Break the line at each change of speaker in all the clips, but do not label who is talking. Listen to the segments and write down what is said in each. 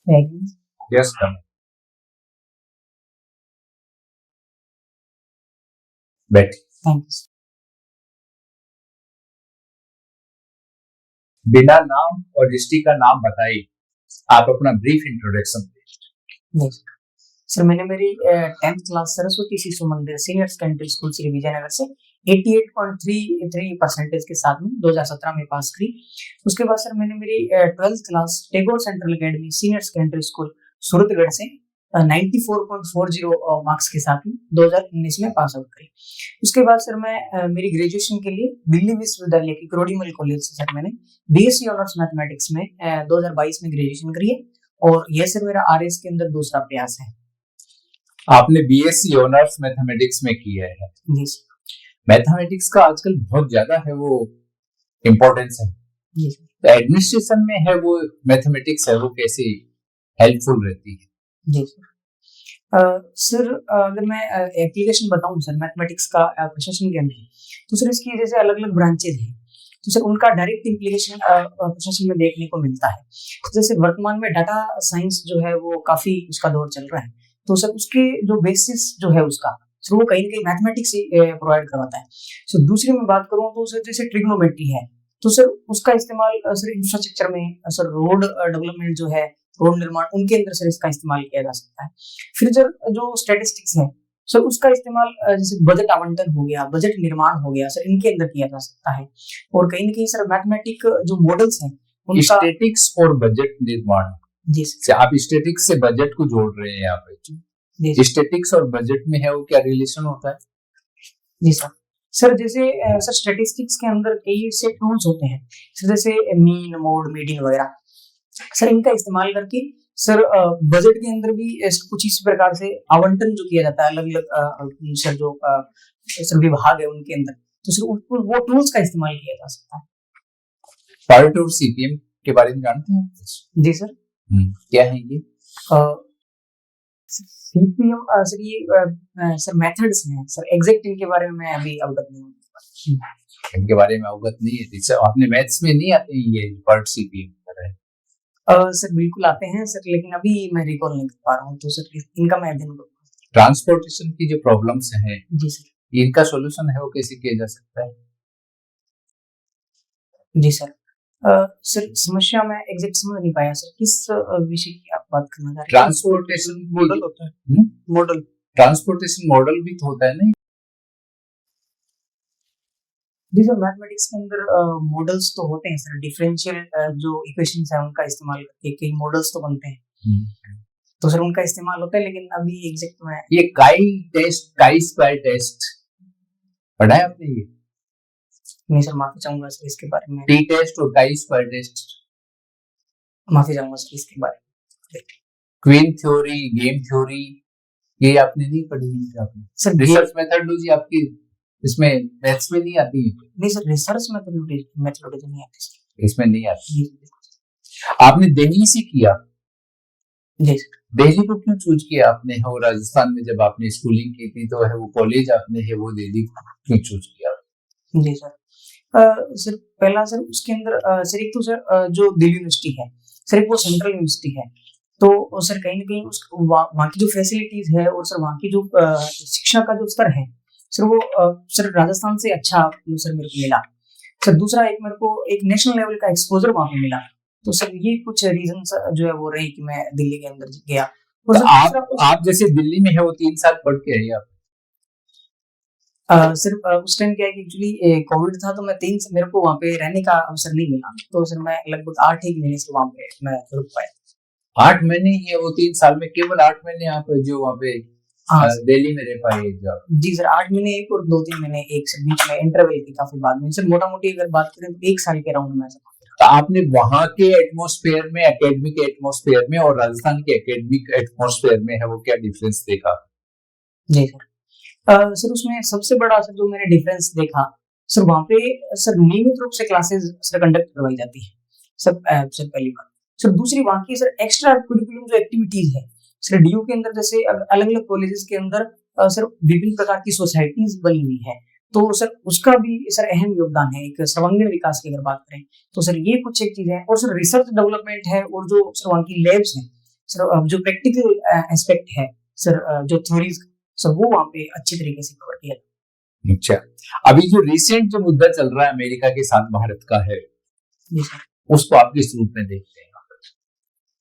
Thank
Yes, come. बैठ।
you.
बिना नाम और डिस्ट्रिक्ट का नाम बताइए, आप अपना ब्रीफ इंट्रोडक्शन दें।
Yes. सर मैंने मेरी 10th class Saraswati Shishu Mandir senior secondary school Shri Vijaynagar से 88.33% के साथ में 2017 में पास करी। उसके बाद सर मैंने मेरी 12th class Tagore central academy senior secondary school Suratgarh से 94.40 मार्क्स के साथ में 2019 में पास आउट करी। उसके बाद सर मैं मेरी ग्रेजुएशन के लिए दिल्ली विश्वविद्यालय की क्रोडीमल कॉलेज से सर मैंने बीएससी ऑनर्स मैथमेटिक्स में 2022 में ग्रेजुएशन करी है और यह सर मेरा आरएस के अंदर दूसरा प्रयास है।
आपने बीएससी ऑनर्स मैथमेटिक्स में किया है।
जी
मैथमेटिक्स का आजकल बहुत ज्यादा है वो इम्पोर्टेंस है।
जी
तो एडमिनिस्ट्रेशन में है वो मैथमेटिक्स है वो कैसे हेल्पफुल रहती है?
जी सर अगर मैं एप्लीकेशन बताऊं सर मैथमेटिक्स का प्रशासन के अंदर, तो सर इसकी जैसे अलग अलग ब्रांचेज हैं, तो सर उनका डायरेक्ट इम्प्लीकेशन प्रशासन में देखने को मिलता है। जैसे वर्तमान में डाटा साइंस जो है वो काफी उसका दौर चल रहा है, तो सर उसके जो बेसिस जो है उसका सर वो कहीं ना कहीं मैथमेटिक्स ही प्रोवाइड करवाता है। सर दूसरी मैं बात करूँ तो सर जैसे ट्रिग्नोमेट्री है, तो सर उसका इस्तेमाल सर इंफ्रास्ट्रक्चर में सर रोड डेवलपमेंट जो है रोड निर्माण उनके अंदर सर इसका इस्तेमाल किया जा सकता है। फिर सर जो स्टैटिस्टिक्स है सर उसका इस्तेमाल जैसे बजट आवंटन हो गया, बजट निर्माण हो गया सर, इनके अंदर किया जा सकता है। और कहीं ना कहीं सर मैथमेटिक जो मॉडल्स हैं उनका
स्टैटिक्स और बजट निर्माण।
जी
सर आप स्टैटिक्स से बजट को जोड़ रहे हैं यहाँ पे। स्टैटिक्स और बजट में है वो क्या रिलेशन होता है?
जी सर जैसे सर स्टैटिस्टिक्स के अंदर कई से टूल्स होते हैं सर, जैसे मीन मोड मीडियन वगैरह, सर इनका इस्तेमाल करके सर बजट के अंदर भी कुछ इस प्रकार से आवंटन जो किया जाता है अलग अलग सर जो सर विभाग है उनके अंदर, तो सर वो टूल्स का इस्तेमाल किया जा सकता है।
पार्ट और सीपीएम के बारे में जानते हैं?
जी सर।
क्या है ये?
सीपीएम सर ये सर मेथड्स हैं सर, एग्जैक्ट इनके बारे में मैं अभी अवगत नहीं हूँ।
इनके बारे में अवगत नहीं है सर, आपने मैथ्स में नहीं आते ये पार्ट सीपीएम
सर बिल्कुल आते हैं सर, लेकिन अभी मैं रिकॉल नहीं कर पा रहा हूँ, तो सर इनका मैं अध्ययन करूँगा।
ट्रांसपोर्टेशन की जो प्रॉब्लम्स हैं
जी सर,
इनका सॉल्यूशन है वो कैसे किया जा सकता है?
जी सर सर समस्या मैं एग्जैक्ट समझ नहीं पाया सर, किस विषय की आप बात करना चाह रहे हैं?
ट्रांसपोर्टेशन
मॉडल होता है, मॉडल
ट्रांसपोर्टेशन मॉडल भी तो होता है ना?
जी सर मैथमेटिक्स के अंदर मॉडल्स तो होते हैं सर, डिफरेंशियल जो इक्वेशंस है उनका इस्तेमाल करके कई मॉडल्स तो बनते हैं, तो सर उनका इस्तेमाल होता है, लेकिन अभी एग्जैक्ट में
ये काई स्क्वायर टेस्ट पढ़ा है आपने? ये
नहीं सर, माफी चाहूंगा सर इसके बारे में।
टी टेस्ट और काई स्क्वायर टेस्ट
माफी चाहूंगा सर इसके बारे में।
क्वीन थ्योरी, गेम थ्योरी, ये आपने नहीं पढ़ी है? आपने
सर
रिसर्च मेथडोलॉजी आपकी इसमें मैथ्स में नहीं आती है?
नहीं सर, रिसर्च मेथडोलॉजी नहीं आती सर,
इसमें नहीं आती। आपने दिल्ली से किया?
जी सर।
दिल्ली को क्यों चूज किया आपने? और राजस्थान में जब आपने स्कूलिंग की थी तो है वो कॉलेज आपने है वो दिल्ली क्यों चूज किया?
जी सर सर पहला सर उसके अंदर सर एक तो सर जो दिल्ली यूनिवर्सिटी है सर, एक वो सेंट्रल यूनिवर्सिटी है, तो सर कहीं ना कहीं वहाँ की जो फैसिलिटीज है और सर वहाँ की जो शिक्षा का जो स्तर है सर वो सर राजस्थान से अच्छा सर मेरे को मिला। सर दूसरा एक मेरे को एक नेशनल लेवल का एक्सपोजर वहाँ पे मिला, तो सर ये कुछ रीजन जो है वो रही कि मैं दिल्ली के अंदर गया।
तो आप जैसे दिल्ली में है वो 3 साल पढ़ के आई आप?
सर उस टाइम क्या है कि एक्चुअली कोविड था, तो मैं मेरे को वहाँ पे रहने का अवसर नहीं मिला, तो सर मैं लगभग 8 महीने से वहाँ पे मैं रुक पाया।
8 महीने ही है वो 3 साल में, केवल 8 महीने आप जो वहाँ पे दिल्ली में रह पाए?
जी सर 8 महीने एक और 2-3 महीने एक से बीच में इंटरवल की काफी बाद में सर, मोटा मोटी अगर बात करें तो 1 साल के राउंड में।
तो आपने वहाँ के एटमॉस्फेयर में, एकेडमिक एटमॉस्फेयर में और राजस्थान के एकेडमिक एटमॉस्फेयर में है वो क्या डिफरेंस देखा?
जी सर उसमें सबसे बड़ा सर जो मैंने डिफरेंस देखा सर, वहाँ पे सर नियमित रूप से क्लासेस सर कंडक्ट करवाई जाती है सर, सर पहली बात। सर दूसरी वहाँ की सर एक्स्ट्रा करिकुलम जो एक्टिविटीज है सर, डीयू के अंदर जैसे अलग अलग कॉलेजेस के अंदर सर विभिन्न प्रकार की सोसाइटीज बनी हुई है, तो सर उसका भी सर अहम योगदान है एक सर्वांगीण विकास की अगर बात करें तो सर ये कुछ एक चीज है। और सर रिसर्च डेवलपमेंट है और जो सर वहाँ की लैब्स हैं सर जो प्रैक्टिकल एस्पेक्ट है सर, जो थ्योरीज सर वो वहाँ पे अच्छी तरीके से कवर किया।
अच्छा, अभी जो रिसेंट जो मुद्दा चल रहा है अमेरिका के साथ भारत का है,
जी सर।
उसको आप किस रूप में देखते हैं?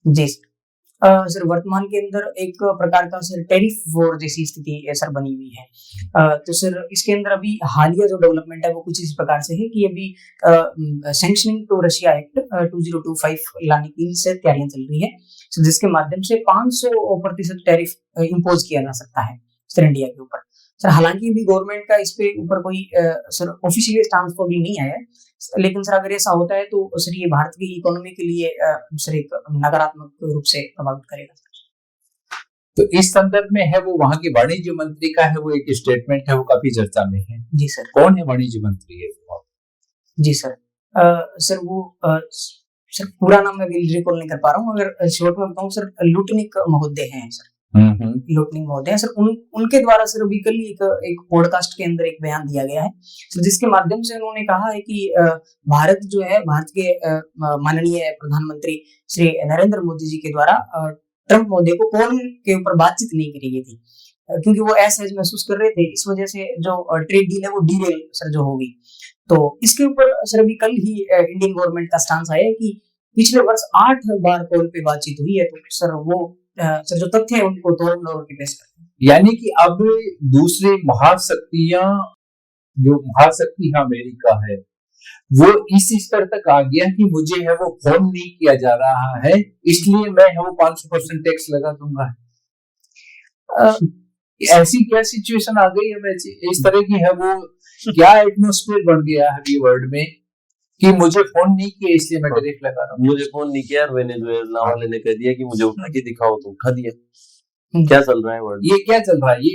जी सर। सर वर्तमान के अंदर एक प्रकार का सर टैरिफ वॉर जैसी स्थिति सर बनी हुई है। तो सर इसके अंदर अभी हालिया जो डेवलपमेंट है वो कुछ इस प्रकार से है कि अभी सैंक्शनिंग टू रशिया एक्ट 2025 लाने की से तैयारियां चल रही है, सर जिसके माध्यम से 500% टैरिफ इम्पोज किया जा सकता है सर इंडिया के ऊपर। सर हालांकि अभी गवर्नमेंट का इस पे ऊपर कोई सर ऑफिशियल स्टांस तो अभी नहीं आया है, लेकिन सर अगर ऐसा होता है तो सर ये भारत की इकोनॉमी के लिए सर एक नकारात्मक रूप से प्रभावित करेगा।
तो इस संदर्भ में है वो वहां के वाणिज्य मंत्री का है वो एक स्टेटमेंट है, वो काफी चर्चा में है।
जी सर।
कौन है वाणिज्य मंत्री है वो?
जी सर। सर वो सर पूरा नाम मैं रिकॉल नहीं कर पा रहा हूँ, अगर शॉर्ट में बताऊं सर लुटनिक महोदय हैं सर। लुटनिक महोदय सर, उनके द्वारा सर अभी कल एक पॉडकास्ट के अंदर एक बयान दिया गया है सर, जिसके माध्यम से उन्होंने कहा है कि भारत जो है, भारत के माननीय प्रधानमंत्री श्री नरेंद्र मोदी जी के द्वारा ट्रंप महोदय को कॉल के ऊपर बातचीत नहीं करी गई थी, क्योंकि वो असहज महसूस कर रहे थे। इस वजह से जो ट्रेड डील है वो डीरेल सर जो होगी। तो इसके ऊपर सर अभी कल ही इंडियन गवर्नमेंट का स्टांस आया है कि पिछले वर्ष 8 बार कॉल पे बातचीत हुई है। तो सर वो सर जो तथ्य है उनको तोड़ के पेश करते हैं।
यानी कि अब दूसरी महाशक्तियां, जो महाशक्ति अमेरिका है, वो इस स्तर तक आ गया कि मुझे है वो फोन नहीं किया जा रहा है, इसलिए मैं है वो 500% टैक्स लगा दूंगा। ऐसी क्या सिचुएशन आ गई है, इस तरह की है वो क्या एटमॉस्फेयर बन गया है अभी वर्ल्ड में कि मुझे फोन नहीं किया इसलिए मैं टैरिफ लगा रहा हूँ।
मुझे फोन नहीं किया, वेनेजुएला वाले ने कह दिया कि मुझे उठा के दिखाओ, तो उठा दिया। क्या चल रहा है वर्ल्ड?
ये क्या चल रहा है? ये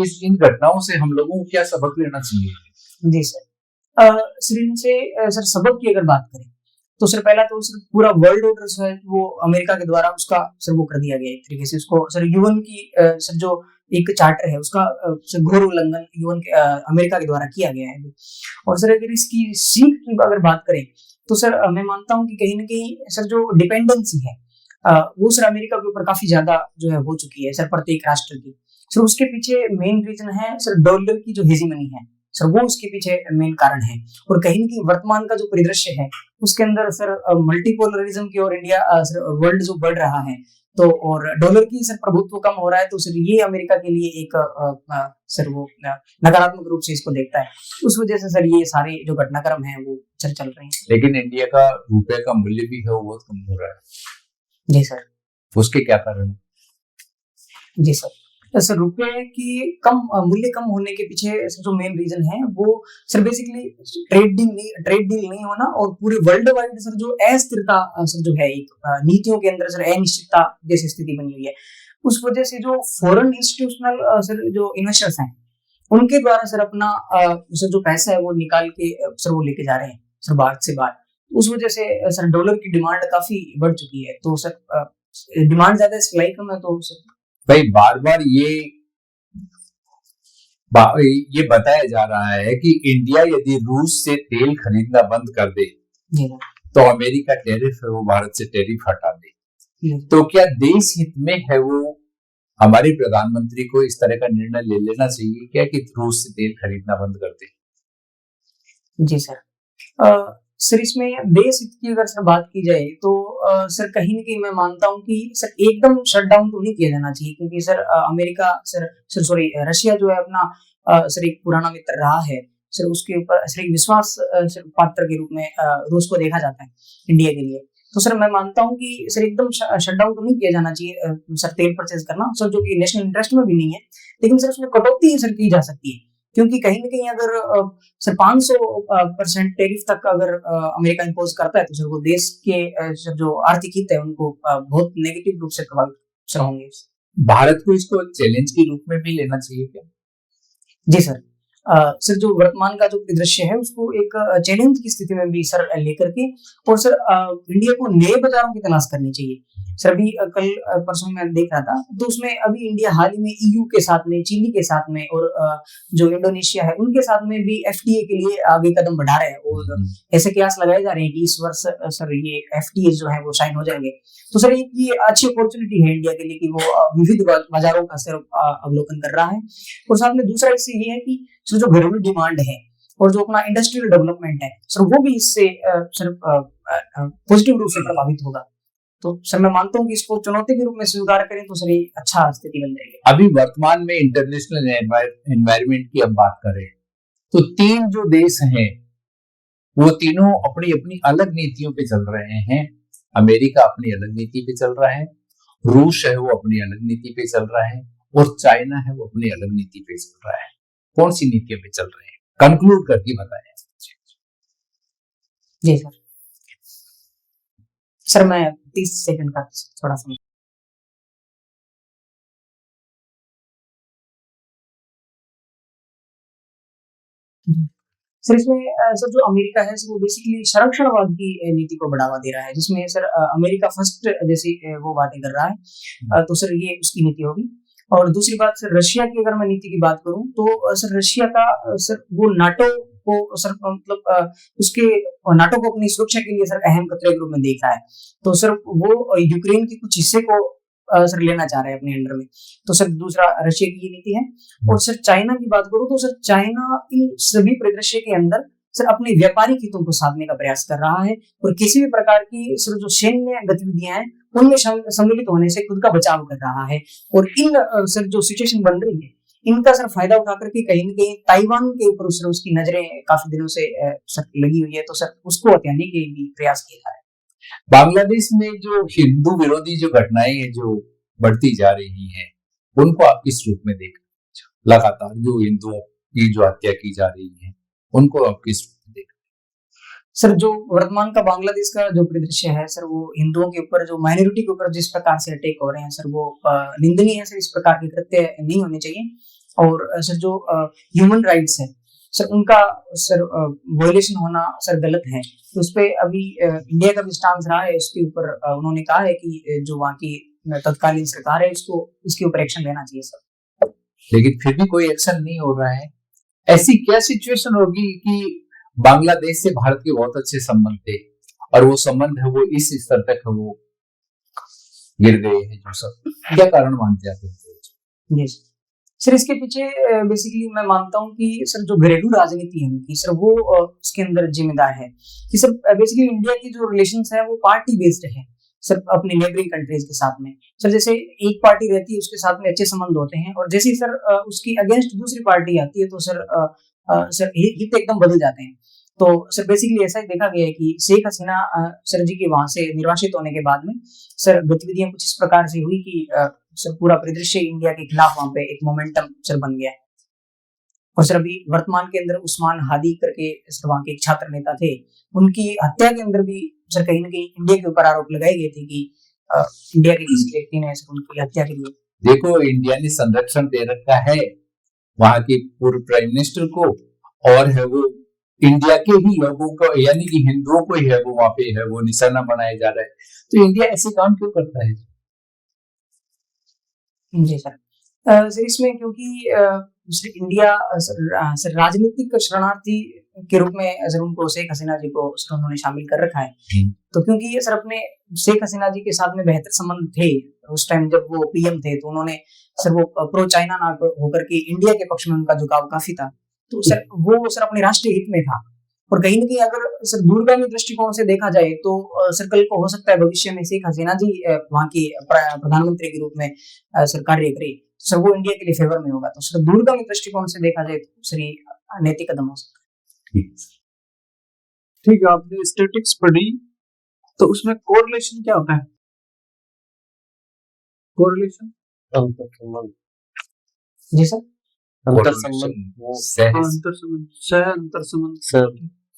इस इन घटनाओं से हम लोगों को क्या सबक लेना चाहिए?
जी सर। सर इनसे सर सबक की अगर बात करें तो सर पहला तो सर पूरा वर्ल्ड ऑर्डर जो है वो अमेरिका के द्वारा उसका सर वो कर दिया गया एक तरीके से। उसको सर यूएन की सर जो एक चार्टर है उसका सर घोर उल्लंघन यूएन के अमेरिका के द्वारा किया गया है। और सर अगर इसकी सीख की अगर बात करें तो सर मैं मानता हूँ कि कहीं ना कहीं सर जो डिपेंडेंसी है वो सर अमेरिका के ऊपर काफी ज्यादा जो है हो चुकी है सर प्रत्येक राष्ट्र की। सर उसके पीछे मेन रीजन है सर डॉलर की जो हेजीमनी है सर, वो उसके पीछे मेन कारण है। और कहीं ना कहीं वर्तमान का जो परिदृश्य है उसके अंदर सर मल्टीपोलरिज्म की ओर इंडिया सर वर्ल्ड जो बढ़ रहा है, तो और डॉलर की सर प्रभुत्व कम हो रहा है, तो सर ये अमेरिका के लिए एक सर वो नकारात्मक रूप से इसको देखता है। उस वजह से सर ये सारे जो घटनाक्रम है वो सर चल रहे हैं।
लेकिन इंडिया का रुपए का मूल्य भी है वो बहुत कम हो रहा है।
जी सर।
उसके क्या कारण?
जी सर। सर रुपए की कम मूल्य कम होने के पीछे जो मेन रीजन है वो सर बेसिकली ट्रेड डील नहीं होना और पूरे वर्ल्ड वाइड सर जो अस्थिरता सर जो है एक नीतियों के अंदर सर अनिश्चितता जैसी स्थिति बनी हुई है। उस वजह से जो फॉरेन इंस्टीट्यूशनल सर जो इन्वेस्टर्स हैं उनके द्वारा सर अपना सर जो पैसा है वो निकाल के सर वो लेके जा रहे हैं सर भारत से बाहर। उस वजह से सर डॉलर की डिमांड काफी बढ़ चुकी है। तो सर डिमांड ज्यादा सप्लाई कम है, तो सर
भाई बार बार ये बताया जा रहा है कि इंडिया यदि रूस से तेल खरीदना बंद कर दे तो अमेरिका टैरिफ है वो भारत से टैरिफ हटा दे। तो क्या देश हित में है वो हमारे प्रधानमंत्री को इस तरह का निर्णय ले लेना चाहिए क्या कि रूस से तेल खरीदना बंद कर दे?
जी सर। सर इसमें देश हित की अगर सर बात की जाए तो सर कहीं ना कहीं मैं मानता हूँ कि सर एकदम शटडाउन तो नहीं किया जाना चाहिए, क्योंकि सर अमेरिका सॉरी रशिया जो है अपना सर एक पुराना मित्र रहा है सर, उसके ऊपर सर एक विश्वास सर पात्र के रूप में रूस को देखा जाता है इंडिया के लिए। तो सर मैं मानता हूँ कि सर एकदम शटडाउन तो नहीं किया जाना चाहिए सर तेल परचेज करना सर, जो कि नेशनल इंटरेस्ट में भी नहीं है, लेकिन सर उसमें कटौती सर की जा सकती है। क्योंकि कहीं ना कहीं अगर सर 500% टैरिफ तक अगर अमेरिका इंपोज करता है तो सर वो देश के सर जो आर्थिक हित है उनको बहुत नेगेटिव रूप से प्रभावित होंगे।
भारत को इसको चैलेंज के रूप में भी लेना चाहिए क्या?
जी सर। सर जो वर्तमान का जो परिदृश्य है उसको एक चैलेंज की स्थिति में भी सर लेकर के, और सर इंडिया को नए बाजारों की तलाश करनी चाहिए। सर अभी कल परसों मैं देख रहा था, तो उसमें अभी इंडिया हाल ही में ईयू के साथ में, चिली के साथ में, और जो इंडोनेशिया है उनके साथ में भी एफटीए के लिए आगे कदम बढ़ा रहे हैं, और ऐसे कयास लगाए जा रहे हैं कि इस वर्ष सर ये एफटीए जो है वो साइन हो जाएंगे। तो सर ये अच्छी अपॉर्चुनिटी है इंडिया के लिए कि वो विविध बाजारों का सर अवलोकन कर रहा है। और साथ में दूसरा इससे ये है कि सर जो घरेलू डिमांड है और जो अपना इंडस्ट्रियल डेवलपमेंट है सर, वो भी इससे सर पॉजिटिव रूप से प्रभावित होगा। तो सर मैं मानता हूँ कि इसको चुनौती के रूप में स्वीकार करें तो सर ये अच्छा स्थिति बन जाएगी।
अभी वर्तमान में इंटरनेशनल एनवायरनमेंट की अब बात करें तो 3 जो देश हैं वो तीनों अपनी अपनी अलग नीतियों पे चल रहे हैं। अमेरिका अपनी अलग नीति पे चल रहा है, रूस है वो अपनी अलग नीति पे चल रहा है, और चाइना है वो अपनी अलग नीति पे चल रहा है। कौन सी नीतियों पे चल रहे हैं, कंक्लूड करके बताएं।
जी सर मैं 30 सेकंड का थोड़ा सा सर इसमें सर जो अमेरिका है सर वो बेसिकली संरक्षणवाद की नीति को बढ़ावा दे रहा है, जिसमें सर अमेरिका फर्स्ट जैसी वो बातें कर रहा है। तो सर ये उसकी नीति होगी। और दूसरी बात सर रशिया की अगर मैं नीति की बात करूं तो सर रशिया का सर वो नाटो को सर मतलब उसके नाटो को अपनी सुरक्षा के लिए सर अहम खतरे के रूप में देख रहा है। तो सर वो यूक्रेन के कुछ हिस्से को सर लेना चाह रहे हैं अपने अंडर में। तो सर दूसरा रशिया की ये नीति है। और सर चाइना की बात करूं तो सर चाइना इन सभी परिदृश्य के अंदर सर अपने व्यापारिक हितों को साधने का प्रयास कर रहा है, और किसी भी प्रकार की सर जो सैन्य गतिविधियां हैं उनमें सम्मिलित होने से खुद का बचाव कर रहा है। और इन सर जो सिचुएशन बन रही है इनका सर फायदा उठा करके कहीं न कहीं ताइवान के ऊपर सर उसकी नजरें काफी दिनों से सर लगी हुई है, तो सर उसको हथियाने के भी प्रयास किया जा रहा है।
बांग्लादेश में जो हिंदू विरोधी जो घटनाएं हैं जो बढ़ती जा रही हैं, उनको आप किस रूप में देख रहे हैं? लगातार जो हिंदुओं की जो हत्या की जा रही है उनको आप किस रूप में देख रहे हैं?
सर जो वर्तमान का बांग्लादेश का जो परिदृश्य है सर, वो हिंदुओं के ऊपर, जो माइनॉरिटी के ऊपर जिस प्रकार से अटैक हो रहे हैं सर, वो निंदनीय है सर। इस प्रकार के कृत्य नहीं होने चाहिए। और सर जो ह्यूमन राइट्स है सर, उनका सर वायलेशन होना सर गलत है। तो उस पे अभी इंडिया का भी स्टांस रहा है उसके ऊपर। उन्होंने कहा है कि जो वहाँ की तत्कालीन सरकार है इसको इसके ऊपर एक्शन लेना चाहिए सर।
लेकिन फिर भी कोई एक्शन नहीं हो रहा है। ऐसी क्या सिचुएशन होगी कि बांग्लादेश से भारत के बहुत अच्छे संबंध थे और वो संबंध है वो इस स्तर तक वो गिर गए हैं, जो सब क्या कारण मानते हैं?
जी सर इसके पीछे बेसिकली मैं मानता हूँ कि सर जो घरेलू राजनीति है उनकी सर, वो उसके अंदर जिम्मेदार है कि सर बेसिकली इंडिया की जो रिलेशंस है वो पार्टी बेस्ड है सर अपने नेबरिंग कंट्रीज के साथ में। सर जैसे एक पार्टी रहती है उसके साथ में अच्छे संबंध होते हैं, और जैसे ही सर उसकी अगेंस्ट दूसरी पार्टी आती है तो सर सर हित एकदम बदल जाते हैं। तो सर बेसिकली ऐसा ही देखा गया है कि शेख हसीना सर जी के वहां से निर्वासित होने के बाद में सर गतिविधियां कुछ इस प्रकार से हुई कि सर पूरा परिदृश्य इंडिया के खिलाफ वहां पे एक मोमेंटम सर बन गया है। और सर अभी वर्तमान के अंदर उस्मान हादी करके सर वहां के एक छात्र नेता थे, उनकी हत्या के अंदर भी सर कहीं ना कहीं इंडिया के ऊपर आरोप लगाए गए थे कि इंडिया के किसी व्यक्ति ने सर उनकी हत्या के लिए।
देखो, इंडिया ने संरक्षण दे रखा है वहां के पूर्व प्राइम मिनिस्टर को, और है वो इंडिया के ही लोगों को, यानी कि हिंदुओं को ही है वो वहां पे है वो निशाना बनाया जा रहा है। तो इंडिया ऐसे काम क्यों करता है?
जी सर सर इसमें क्योंकि इंडिया सर राजनीतिक शरणार्थी के रूप में सर उनको शेख हसीना जी को सर उन्होंने शामिल कर रखा है। तो क्योंकि ये सर अपने शेख हसीना जी के साथ में बेहतर संबंध थे उस टाइम जब वो पीएम थे, तो उन्होंने सर वो प्रो चाइना ना होकर के इंडिया के पक्ष में उनका झुकाव काफी था। तो सर वो सर अपने राष्ट्रीय हित में था। और कहीं ना कहीं अगर सर दूरगामी दृष्टिकोण से देखा जाए तो सर कल को हो सकता है भविष्य में शेख हसीना जी वहाँ की प्रधानमंत्री के रूप में सर कार्य करे, सर वो इंडिया के लिए फेवर में होगा। तो सर दूरगामी दृष्टिकोण से देखा जाए तो सर ये नैतिक कदम हो सकता है।
ठीक है, आपने स्टैटिक्स पढ़ी तो उसमें कोरिलेशन क्या होता है? कोरिलेशन
अंतर संबंध।
जी सर
अंतर संबंध,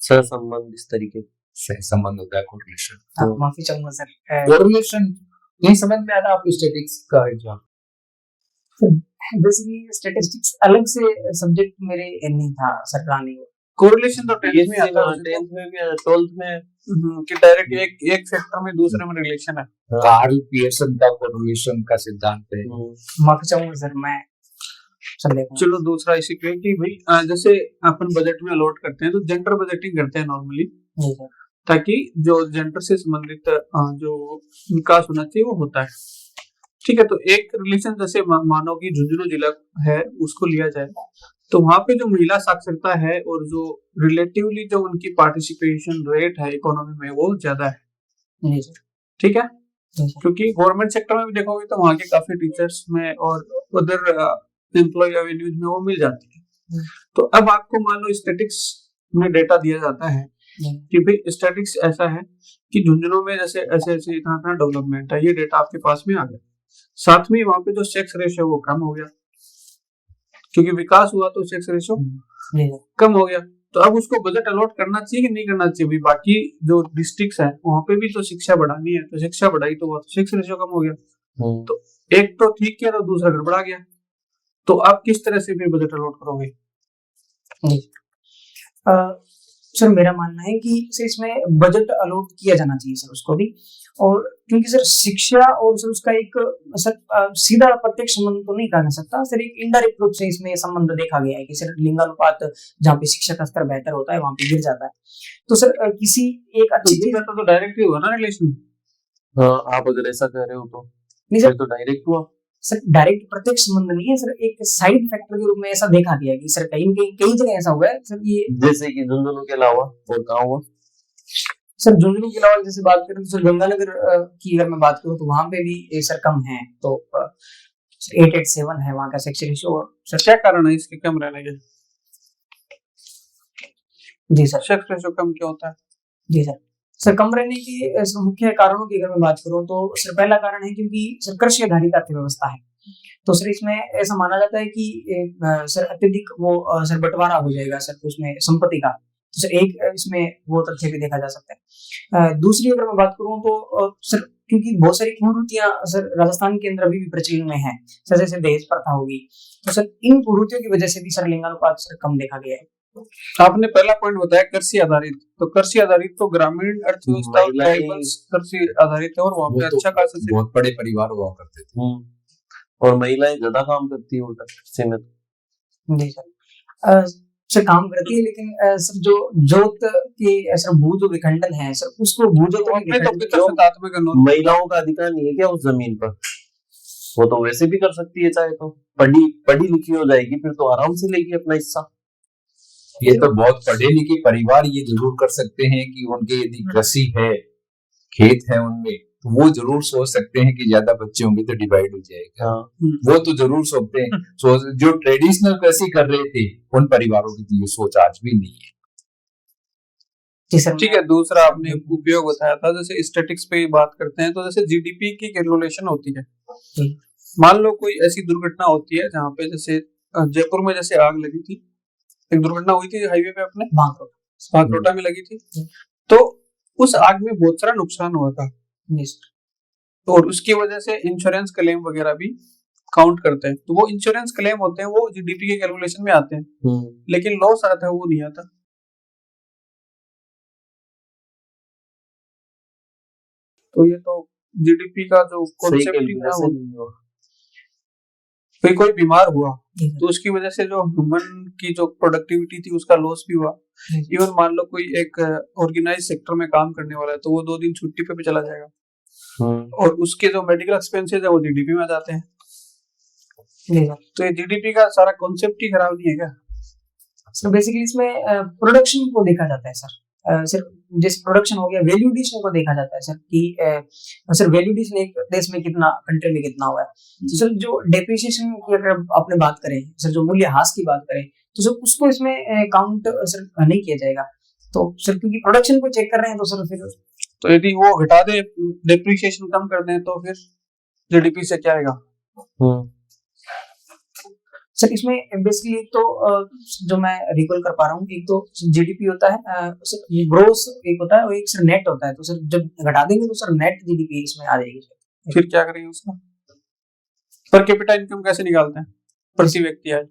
सहसंबंध, इस तरीके
सहसंबंध होता है कोरिलेशन।
माफी चाहूंगा सर।
कोरिलेशन नहीं समझ में आ रहा आपको स्टैटिक्स का एग्जाम?
बेसिकली स्टैटिस्टिक्स अलग से सब्जेक्ट मेरे नहीं था सर, प्लानिंग।
कोरिलेशन तो 10th में
ये
आता है,
10th में भी 12th में
कि डायरेक्ट एक फैक्टर में दूसरे में रिलेशन है।
कार्ल पियर्सन का कोरिलेशन का सिद्धांत है।
माफी चाहूंगा सर, मैं सर देखूंगा।
चलो दूसरा इसी पे कि भाई जैसे अपन बजट में अलॉट करते हैं तो जेंडर बजटिंग करते हैं नॉर्मली,
जी सर।
ताकि जो जेंडर से संबंधित जो विकास होना चाहिए वो होता है। ठीक है, तो एक रिलेशन जैसे मानो कि झुंझुनू जिला है उसको लिया जाए, तो वहां पे जो महिला साक्षरता है और जो रिलेटिवली जो उनकी पार्टिसिपेशन रेट है इकोनॉमी में वो ज्यादा है।
जी सर।
ठीक है,
जी सर।
क्योंकि गवर्नमेंट सेक्टर में भी देखोगे तो वहाँ के काफी टीचर्स में और अदर एम्प्लॉय एवेन्यूज में वो मिल जाती है। तो अब आपको मान लो स्टैटिक्स में डेटा दिया जाता है कि भाई स्टैटिक्स ऐसा है कि झुंझुनू में जैसे ऐसे ऐसे इतना इतना डेवलपमेंट है, ये डेटा आपके पास में आ गया। साथ में वहां पे जो सेक्स रेशियो वो कम हो गया, क्योंकि विकास हुआ तो सेक्स रेशियो कम हो गया। तो अब उसको बजट अलॉट करना चाहिए कि नहीं करना चाहिए? भी बाकी जो डिस्ट्रिक्ट्स है वहां पे भी तो शिक्षा बढ़ानी है, तो शिक्षा बढ़ाई तो वह सेक्स रेशियो कम हो गया। तो एक तो ठीक किया तो दूसरा गड़बड़ा गया। तो आप किस तरह से फिर बजट अलॉट करोगे?
सर मेरा मानना है कि सर इसमें बजट अलॉट किया जाना चाहिए सर उसको भी, और क्योंकि सर शिक्षा और सर उसका एक सर सीधा प्रत्यक्ष संबंध तो नहीं कहा जा सकता सर, एक इनडायरेक्ट रूप से इसमें संबंध देखा गया है कि सर लिंगानुपात जहाँ पे शिक्षा का स्तर बेहतर होता है वहां पे गिर जाता है। तो सर किसी एक अच्छी चीज
तो डायरेक्ट ही हुआ ना रिलेशन।
हाँ, आप अगर ऐसा कह रहे हो तो
नहीं सर,
तो डायरेक्ट हुआ
सर डायरेक्ट प्रत्यक्ष संबंध नहीं है सर, एक साइड फैक्टर के रूप में ऐसा देखा गया है कि सर कई जगह ऐसा हुआ है सर। ये
जैसे कि झुंझुनू के अलावा और कहाँ हुआ?
सर झुंझुनू के अलावा जैसे बात करें तो सर गंगानगर की अगर मैं बात करूं तो वहां पे भी सर कम है, तो 887 है वहां का सेक्स रेशियो।
सर क्या कारण है इसके कम रहने के?
जी सर।
सेक्स रेशियो कम क्यों होता है?
जी सर कम रहने के मुख्य कारणों की अगर मैं बात करूं तो सर पहला कारण है क्योंकि सर कृषि आधारित अर्थव्यवस्था है, तो सर इसमें ऐसा माना जाता है कि सर अत्यधिक वो सर बंटवारा हो जाएगा सर उसमें संपत्ति का, तो सर एक इसमें वो तथ्य भी देखा जा सकता है। दूसरी अगर मैं बात करूं तो सर क्योंकि बहुत सारी कुरीतियां सर राजस्थान के अंदर अभी भी प्रचलन में है सर, जैसे दहेज प्रथा होगी, तो सर इन कुरीतियों की वजह से भी सर लिंगानुपात सर कम देखा गया है।
आपने पहला पॉइंट बताया कृषि आधारित, तो कृषि आधारित तो ग्रामीण अर्थव्यवस्था और ट्राइबल्स कृषि आधारित है और वहाँ पे अच्छा खासा
बहुत बड़े परिवार हुआ करते थे
और महिलाएं ज्यादा काम करती है उल्टा सीमित।
जी सर काम करती है, लेकिन सर जो जोत के सर भूज विखंडन है सर उसको
महिलाओं का अधिकार नहीं है क्या उस जमीन पर? वो तो वैसे भी कर सकती है, चाहे तो पढ़ी लिखी हो जाएगी फिर तो आराम से लेगी अपना हिस्सा।
ये तो बहुत पढ़े लिखे परिवार ये जरूर कर सकते हैं कि उनके यदि कृषि है, खेत है उनमें, तो वो जरूर सोच सकते हैं कि ज्यादा बच्चे होंगे तो डिवाइड हो जाएगा। वो तो जरूर सोचते हैं। जो ट्रेडिशनल कृषि कर रहे थे उन परिवारों की तो ये सोच आज भी नहीं है।
ठीक है, दूसरा आपने उपयोग बताया था, जैसे स्टैटिक्स पे बात करते हैं तो जैसे जीडीपी की कैलकुलेशन होती है। मान लो कोई ऐसी दुर्घटना होती है जहाँ पे जैसे जयपुर में जैसे आग लगी थी, एक दुर्घटना हुई थी हाईवे पे अपने भांकरोटा में लगी थी, तो उस आग में बहुत सारा नुकसान हुआ था और उसकी वजह से इंश्योरेंस क्लेम वगैरह भी काउंट करते हैं। तो वो इंश्योरेंस क्लेम होते हैं वो जीडीपी के कैलकुलेशन में आते हैं, लेकिन लॉस आता है वो नहीं आता। तो ये तो जीडीपी का जो कॉन्सेप्ट है, कोई बीमार हुआ तो उसकी वजह से जो ह्यूमन की जो प्रोडक्टिविटी थी उसका लॉस भी हुआ। इवन मान लो कोई एक ऑर्गेनाइज सेक्टर में काम करने वाला है तो वो 2 दिन छुट्टी पे भी चला जाएगा और उसके जो मेडिकल एक्सपेंसेस है वो जीडीपी में आ जाते हैं। तो ये जीडीपी का सारा कॉन्सेप्ट ही खराब नहीं है क्या?
सर बेसिकली इसमें प्रोडक्शन को देखा जाता है सर, सर जैसे प्रोडक्शन हो गया, वैल्यू एडिशन को देखा जाता है सर कि सर वैल्यू एडिशन एक देश में कितना, कंट्री में कितना हुआ है। तो सर जो डेप्रिसिएशन की अगर आपने बात करें सर, जो मूल्यह्रास की बात करें तो सर उसको इसमें काउंट सर नहीं किया जाएगा। तो सर क्योंकि प्रोडक्शन को चेक कर रहे हैं तो सर फिर
तो यदि वो घटा दे, डेप्रिसिएशन कम कर दें तो फिर जीडीपी से क्या आएगा?
सर इसमें बेसिकली एक तो जो मैं रिकॉल कर पा रहा हूँ, एक तो जीडीपी होता है सर ग्रोस एक होता है और एक सर नेट होता है। तो सर जब घटा देंगे तो सर नेट जीडीपी इसमें आ जाएगी।
फिर क्या करेंगे उसका? पर कैपिटा इनकम कैसे निकालते हैं? प्रति व्यक्ति आय।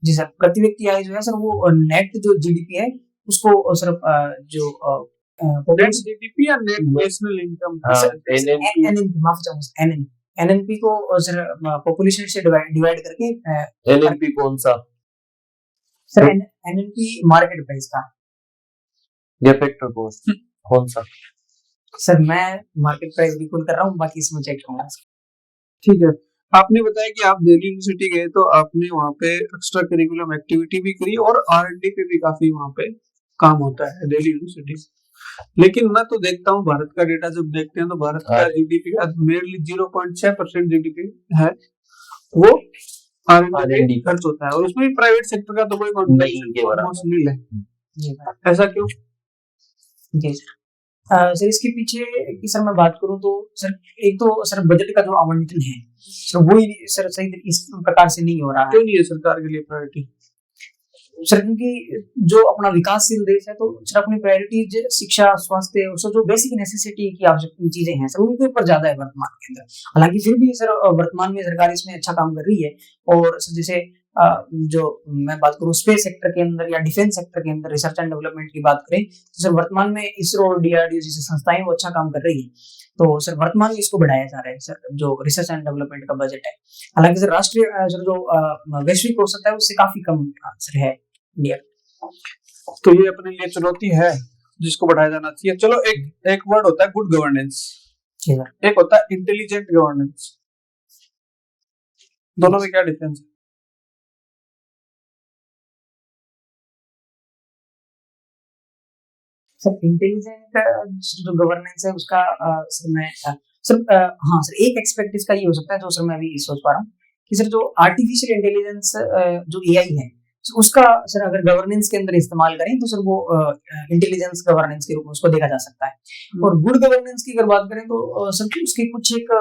जी सर, प्रति व्यक्ति आय जो है सर वो नेट जो जीडीपी है उसको सर जो
नेट जीडीपी या नेट नेशनल इनकम।
हाँ,
एनएनपी, माफ चाहूंगा, एनएनपी को सर पॉपुलेशन से डिवाइड करके
एनएनपी कौन सा?
सर एनएनपी मार्केट प्राइस का
या फैक्टर कॉस्ट कौन सा?
सर मैं मार्केट प्राइस बिल्कुल कर रहा हूँ, बाकी इसमें चेक करूंगा।
ठीक है, आपने बताया कि आप दिल्ली यूनिवर्सिटी गए तो आपने वहाँ पे एक्स्ट्रा करिकुलम एक्टिविटी भी करी और आर&डी पे भी काफी वहाँ पे काम होता है दिल्ली यूनिवर्सिटी। लेकिन मैं तो देखता हूँ भारत का डेटा जब देखते हैं तो भारत का जीडीपी का मेरली 0.6% जीडीपी है वो आर&डी खर्च होता है, और उसमें भी प्राइवेट सेक्टर का तो कोई कंट्रीब्यूशन ऑलमोस्ट नील है। ऐसा क्यों?
जी सर, इसके पीछे की सर मैं बात करूं तो सर एक तो सर बजट का जो आवंटन है सर वो ही सर सही इस प्रकार से नहीं हो रहा है।
क्यों नहीं है सरकार के लिए प्रायोरिटी?
सर क्योंकि जो अपना विकासशील देश है तो सर अपनी प्रायोरिटीज शिक्षा, स्वास्थ्य और सर जो बेसिक नेसेसिटी की आवश्यक चीजें हैं सर उनके ऊपर ज्यादा है वर्तमान के अंदर। हालांकि फिर भी सर वर्तमान में सरकार इसमें अच्छा काम कर रही है। और सर जैसे जो मैं बात करूं स्पेस सेक्टर के अंदर या डिफेंस सेक्टर के अंदर रिसर्च एंड डेवलपमेंट की बात करें तो सर वर्तमान में इसरो और डीआरडीओ जैसी संस्थाएं वो अच्छा काम कर रही है। तो सर वर्तमान में इसको बढ़ाया जा रहा है सर जो रिसर्च एंड डेवलपमेंट का बजट है। हालांकि सर राष्ट्रीय सर जो वैश्विक औसत है उससे काफी कम सर है इंडिया।
तो ये अपने लिए चुनौती है जिसको बढ़ाया जाना चाहिए। चलो एक वर्ड होता है गुड गवर्नेंस, एक होता है इंटेलिजेंट गवर्नेंस, दोनों में क्या डिफरेंस है?
सर इंटेलिजेंट जो गवर्नेंस है उसका सर मैं सर हाँ सर एक एक्सपेक्ट इसका ये हो सकता है जो सर मैं अभी सोच पा रहा हूँ कि सर जो आर्टिफिशियल इंटेलिजेंस जो एआई है उसका सर अगर गवर्नेंस के अंदर इस्तेमाल करें तो सर वो इंटेलिजेंस गवर्नेंस के रूप में उसको देखा जा सकता है। और गुड गवर्नेंस की अगर बात करें तो सर उसके कुछ एक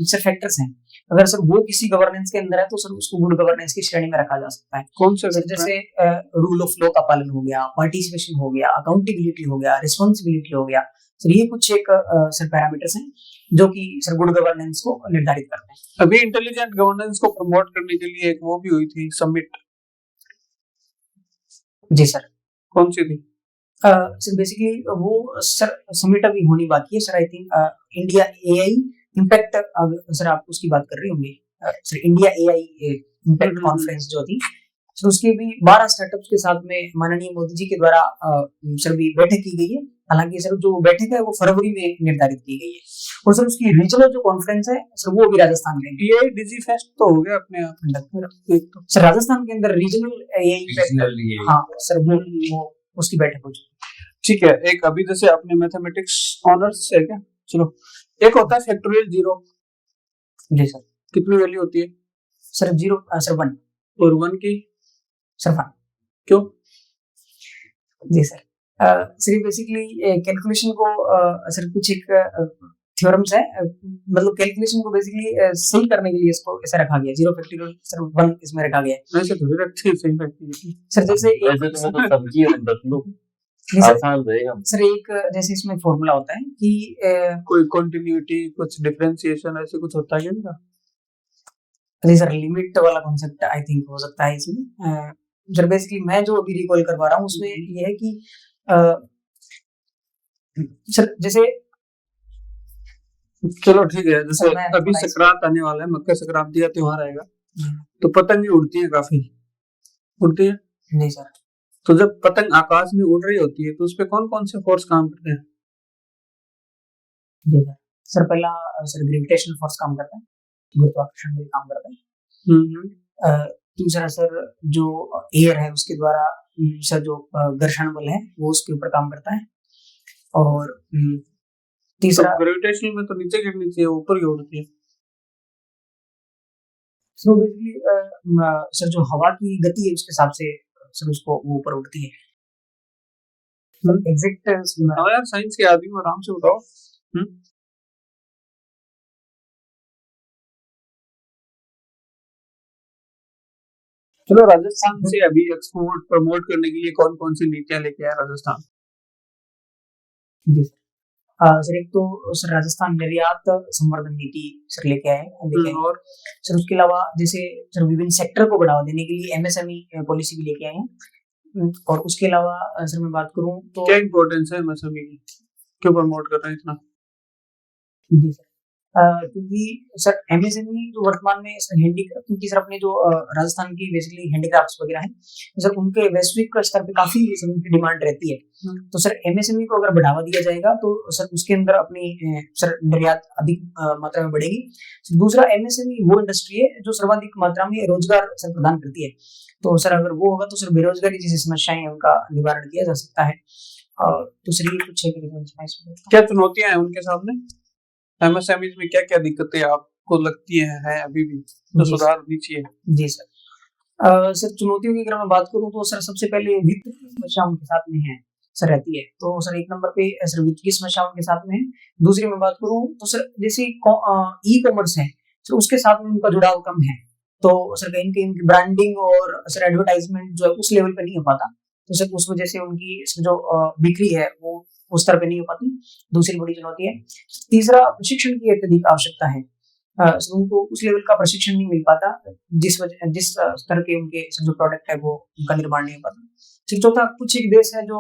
सर फैक्टर्स हैं, अगर सर वो किसी गवर्नेंस के अंदर है तो सर उसको गुड गवर्नेंस की श्रेणी में रखा जा सकता है।
कौन से?
जैसे रूल ऑफ लॉ का पालन हो गया, पार्टिसिपेशन हो गया, अकाउंटेबिलिटी हो गया, रिस्पॉन्सिबिलिटी हो गया। सर ये कुछ एक सर पैरामीटर्स हैं जो कि सर गुड गवर्नेंस को निर्धारित करते हैं।
अभी इंटेलिजेंट गवर्नेंस को प्रमोट करने के लिए एक वो भी हुई थी समिट।
जी सर,
कौन सी थी?
सर बेसिकली वो सर समिट अभी होनी बाकी है sir. I think India AI impact sir आप उसकी बात कर रहे होंगे sir, India AI impact conference जो थी सर उसकी भी 12 स्टार्टअप्स के साथ में माननीय मोदी जी के द्वारा सर भी बैठक की गई है। हालांकि सर जो बैठक है वो फरवरी में निर्धारित की गई है और सर उसकी रीजनल जो कॉन्फ्रेंस है सर वो भी राजस्थान में।
एआई डिजी फेस्ट तो हो गया अपने आप
सर राजस्थान के अंदर रीजनल एआई हाँ सर वो उसकी बैठक हो चुकी।
ठीक है, एक अभी जैसे आपने मैथमेटिक्स ऑनर्स है क्या? चलो एक होता है फैक्टोरियल जीरो।
जी सर।
कितनी वैल्यू होती है?
सर जीरो सर 1
और 1 की
सर 1
क्यों?
जी सर सर बेसिकली कैलकुलेशन को सर कुछ एक थ्योरम्स है, मतलब कैलकुलेशन को बेसिकली सही करने के लिए इसको ऐसा रखा गया, 0 फैक्टोरियल सर 1 इसमें रखा गया है।
ऐसे थोड़ी रखते हैं, सही रखते हैं
सर। जैसे
ऐसे तो मैं तो समझिए बस लो आसान रहेगा
सर। एक जैसे इसमें फॉर्मूला होता है कि
कोई कंटिन्यूटी, कुछ डिफरेंशिएशन ऐसे कुछ होता है क्या?
नहीं सर, लिमिट वाला कॉन्सेप्ट आई थिंक हो सकता है इसमें। सर बेसिकली मैं जो अभी रिकॉल करवा रहा हूँ उसमें ये है कि सर जैसे
चलो ठीक है, जैसे अभी संक्रांत आने वाला है, मकर संक्रांति का त्योहार आएगा तो पतंग उड़ती है, काफी उड़ती है।
नहीं सर,
तो जब पतंग आकाश में उड़ रही होती है तो उसपे कौन कौन से फोर्स काम करते हैं?
जी सर पहला सर ग्रेविटेशनल फोर्स काम करता है, गुरुत्वाकर्षण बल काम करता है। दूसरा सर जो एयर है उसके द्वारा सर जो घर्षण बल है वो उसके ऊपर काम करता है। और तीसरा
तो ग्रेविटेशनल में तो नीचे गिरनी चाहिए, ऊपर ही उड़ती है।
सो बेसिकली सर जो हवा की गति है उसके हिसाब से सर उसको वो ऊपर उड़ती है। एग्जैक्ट
यार साइंस के आदमी आराम से बताओ। चलो राजस्थान से अभी एक्सपोर्ट प्रमोट करने के लिए कौन कौन सी नीतियां लेके आया राजस्थान?
जी सर, सर एक तो सर राजस्थान निर्यात संवर्धन नीति सर लेके आए
और
सर उसके अलावा जैसे सर विभिन्न सेक्टर को बढ़ावा देने के लिए एमएसएमई पॉलिसी भी लेके आए हैं। और उसके अलावा सर मैं बात करूं तो
क्या इम्पोर्टेंस है एमएसएमई की, क्यों प्रमोट कर रहे हैं इतना?
जी सर क्योंकि सर एमएसएमई जो वर्तमान में सर हैंडीक्राफ्ट, क्योंकि सर अपने जो राजस्थान की बेसिकली हैंडीक्राफ्ट्स वगैरह हैं सर उनके वैश्विक स्तर पे काफी सर उनकी डिमांड रहती है। तो सर एमएसएमई को अगर बढ़ावा दिया जाएगा तो सर उसके अंदर अपनी सर निर्यात अधिक मात्रा में बढ़ेगी। सर दूसरा एमएसएमई वो इंडस्ट्री है जो सर्वाधिक मात्रा में रोजगार सर प्रदान करती है। तो सर अगर वो होगा तो सर बेरोजगारी जैसी समस्याएं हैं उनका निवारण किया जा सकता है। और दूसरी कुछ है कि
क्या चुनौतियां हैं उनके सामने? एमएसएमई में क्या क्या दिक्कतें आपको लगती हैं अभी भी जो सुधार होनी चाहिए?
जी सर चुनौतियों की अगर मैं बात करूं तो सर सबसे पहले वित्त की समस्या उनके साथ में है सर रहती है। तो सर एक नंबर पे सर वित्त की समस्या उनके साथ में है। दूसरी मैं बात करूं तो सर जैसे ई कॉमर्स है सर उसके साथ में उनका जुड़ाव कम है। तो सर कहीं कहीं उनकी ब्रांडिंग और सर एडवर्टाइजमेंट जो है उस लेवल पे नहीं हो पाता। तो सर उस वजह से उनकी जो बिक्री है वो उस स्तर पे नहीं हो पाती। दूसरी बड़ी चुनौती है। तीसरा प्रशिक्षण की अत्यधिक आवश्यकता है। सो उनको उस लेवल का प्रशिक्षण नहीं मिल पाता जिस स्तर के उनके जो प्रोडक्ट है वो उनका निर्माण नहीं हो पाता। फिर चौथा कुछ एक देश है जो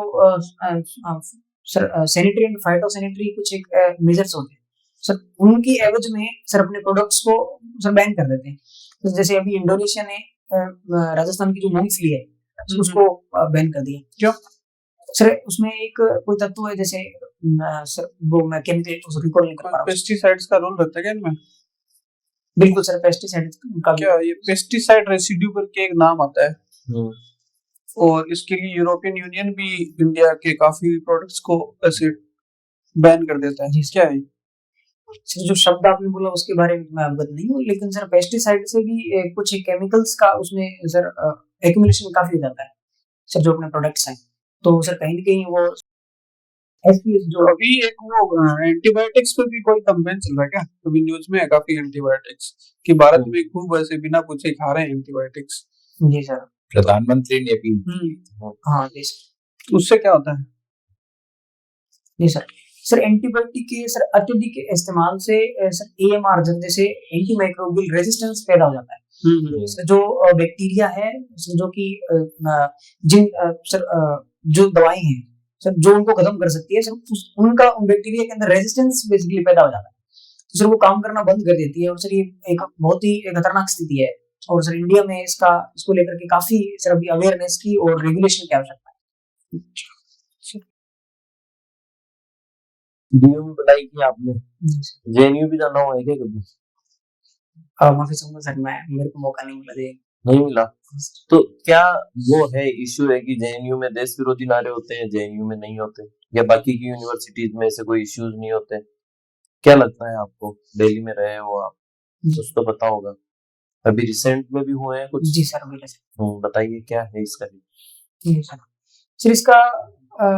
सैनिटरी एंड फाइटोसैनिटरी कुछ एक मेजर्स होते हैं सर उनकी एवज में सर अपने प्रोडक्ट्स को सर बैन कर देते हैं। तो जैसे अभी इंडोनेशिया ने राजस्थान की जो मूंगफली है उसको बैन कर दिया।
क्यों?
सर उसमें एक कोई तत्व है जैसे सर वो मैं केमिकल रिकॉल नहीं कर पा रहा हूँ।
पेस्टिसाइड्स का रोल रहता है क्या इनमें?
बिल्कुल सर पेस्टिसाइड का
क्या ये पेस्टिसाइड रेसिड्यू करके एक नाम आता है और इसके लिए यूरोपियन यूनियन भी इंडिया के काफी प्रोडक्ट्स को ऐसे बैन कर देता है। क्या है
सर जो शब्द आपने बोला उसके बारे में मैं अवगत नहीं हूँ, लेकिन सर पेस्टिसाइड से भी कुछ केमिकल्स का उसमें सर एक्यूमुलेशन काफी हो जाता है सर जो अपने प्रोडक्ट्स हैं। तो सर कहीं न कहीं वो एसपीएस जो
अभी एक वो एंटीबायोटिक्स पे भी कोई कैंपेन चल रहा है क्या? अभी न्यूज में है काफी एंटीबायोटिक्स कि भारत में खूब ऐसे बिना पूछे खा रहे हैं एंटीबायोटिक्स।
जी सर
प्रधानमंत्री ने अपील की।
हाँ जी सर।
उससे क्या होता है?
जी सर एंटीबायोटिक के सर अत्यधिक इस्तेमाल से सर एएमआर जैसे एंटी माइक्रोबियल रेजिस्टेंस पैदा हो जाता है। सर जो बैक्टीरिया है सर जो कि जिन सर जो दवाएं हैं सर जो उनको खत्म कर सकती है सर उनका उन बैक्टीरिया के अंदर रेजिस्टेंस बेसिकली पैदा हो जाता है। तो सर वो काम करना बंद कर देती है और सर ये एक बहुत ही खतरनाक स्थिति है। और सर इंडिया में इसको लेकर के काफी सर अभी अवेयरनेस की और रेगुलेशन की आवश्यकता है।
डीयू में पढ़ाई की आपने? जेएनयू भी जाना हुआ है क्या कभी?
माफी चाहूंगा सर मेरे को मौका नहीं मिला।
नहीं मिला। तो क्या वो है इश्यू है कि जेएनयू में देश विरोधी नारे होते हैं, जेएनयू में नहीं होते, या बाकी की यूनिवर्सिटीज में ऐसे कोई इश्यूज नहीं होते? क्या लगता है आपको? दिल्ली में रहे हो आप, कुछ तो पता होगा। अभी रिसेंट में भी हुए हैं कुछ?
जी सर
बताइए क्या है इसका?
जी सर इसका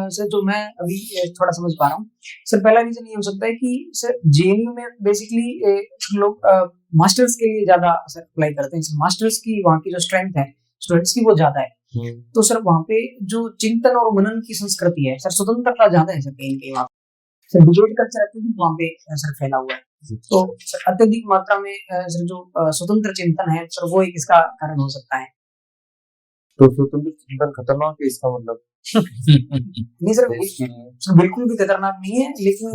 सर जो मैं अभी थोड़ा समझ पा रहा हूँ सर पहला रीजन ये हो सकता है कि सर जेएनयू में बेसिकली लोग मास्टर्स के लिए ज्यादा सर अप्लाई करते हैं। सर मास्टर्स की वहाँ की जो स्ट्रेंथ है स्टूडेंट्स की वो ज्यादा है। तो सर वहाँ पे जो चिंतन और मनन की संस्कृति है सर स्वतंत्रता ज्यादा है सर कहीं कहीं वहाँ सर डिबेट कल्चर अत्यधिक वहाँ पे सर फैला हुआ है। तो सर अत्यधिक मात्रा में सर जो स्वतंत्र चिंतन है सर वो एक इसका कारण हो सकता है।
तो स्वतंत्र चिंतन खतरनाक है इसका मतलब?
नहीं सर बिल्कुल भी खतरनाक नहीं है, लेकिन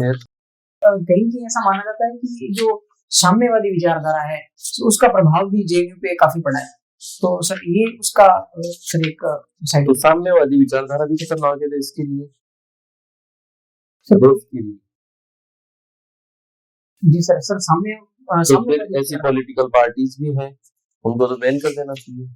कहीं कहीं ऐसा माना जाता है कि जो साम्यवादी विचारधारा है उसका प्रभाव भी जेएनयू पे काफी पड़ा है। तो सर ये उसका सर एक साइड।
तो साम्यवादी विचारधारा भी खतरनाक है देश के लिए? देश के लिए
जी सर
फिर ऐसी पॉलिटिकल पार्टीज भी हैं, उनको तो बैन कर देना चाहिए।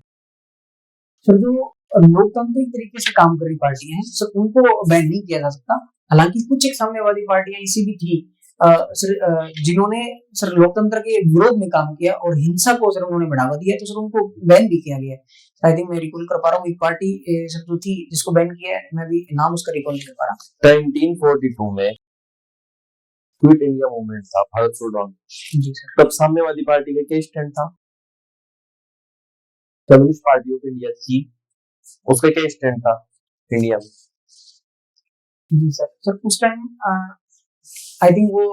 सर जो लोकतांत्रिक तरीके से काम कर रही पार्टियां हैं सर उनको बैन नहीं किया जा सकता। हालांकि कुछ एक साम्यवादी पार्टियां ऐसी भी थी सर जिन्होंने सर लोकतंत्र के विरोध में काम किया और हिंसा को सर उन्होंने बढ़ावा दिया, तो सर उनको बैन भी किया गया। आई थिंक मैं रिकॉल कर पा रहा हूँ एक पार्टी सर जो थी जिसको बैन किया है, मैं भी नाम उसका रिकॉल नहीं कर पा रहा।
1942 में क्विट इंडिया मूवमेंट था, भारत छोड़ो आंदोलन।
जी सर।
तब साम्यवादी पार्टी का क्या स्टैंड था? कम्युनिस्ट पार्टी ऑफ इंडिया थी, उसका क्या स्टैंड था इंडिया में?
जी सर उस टाइम आई थिंक वो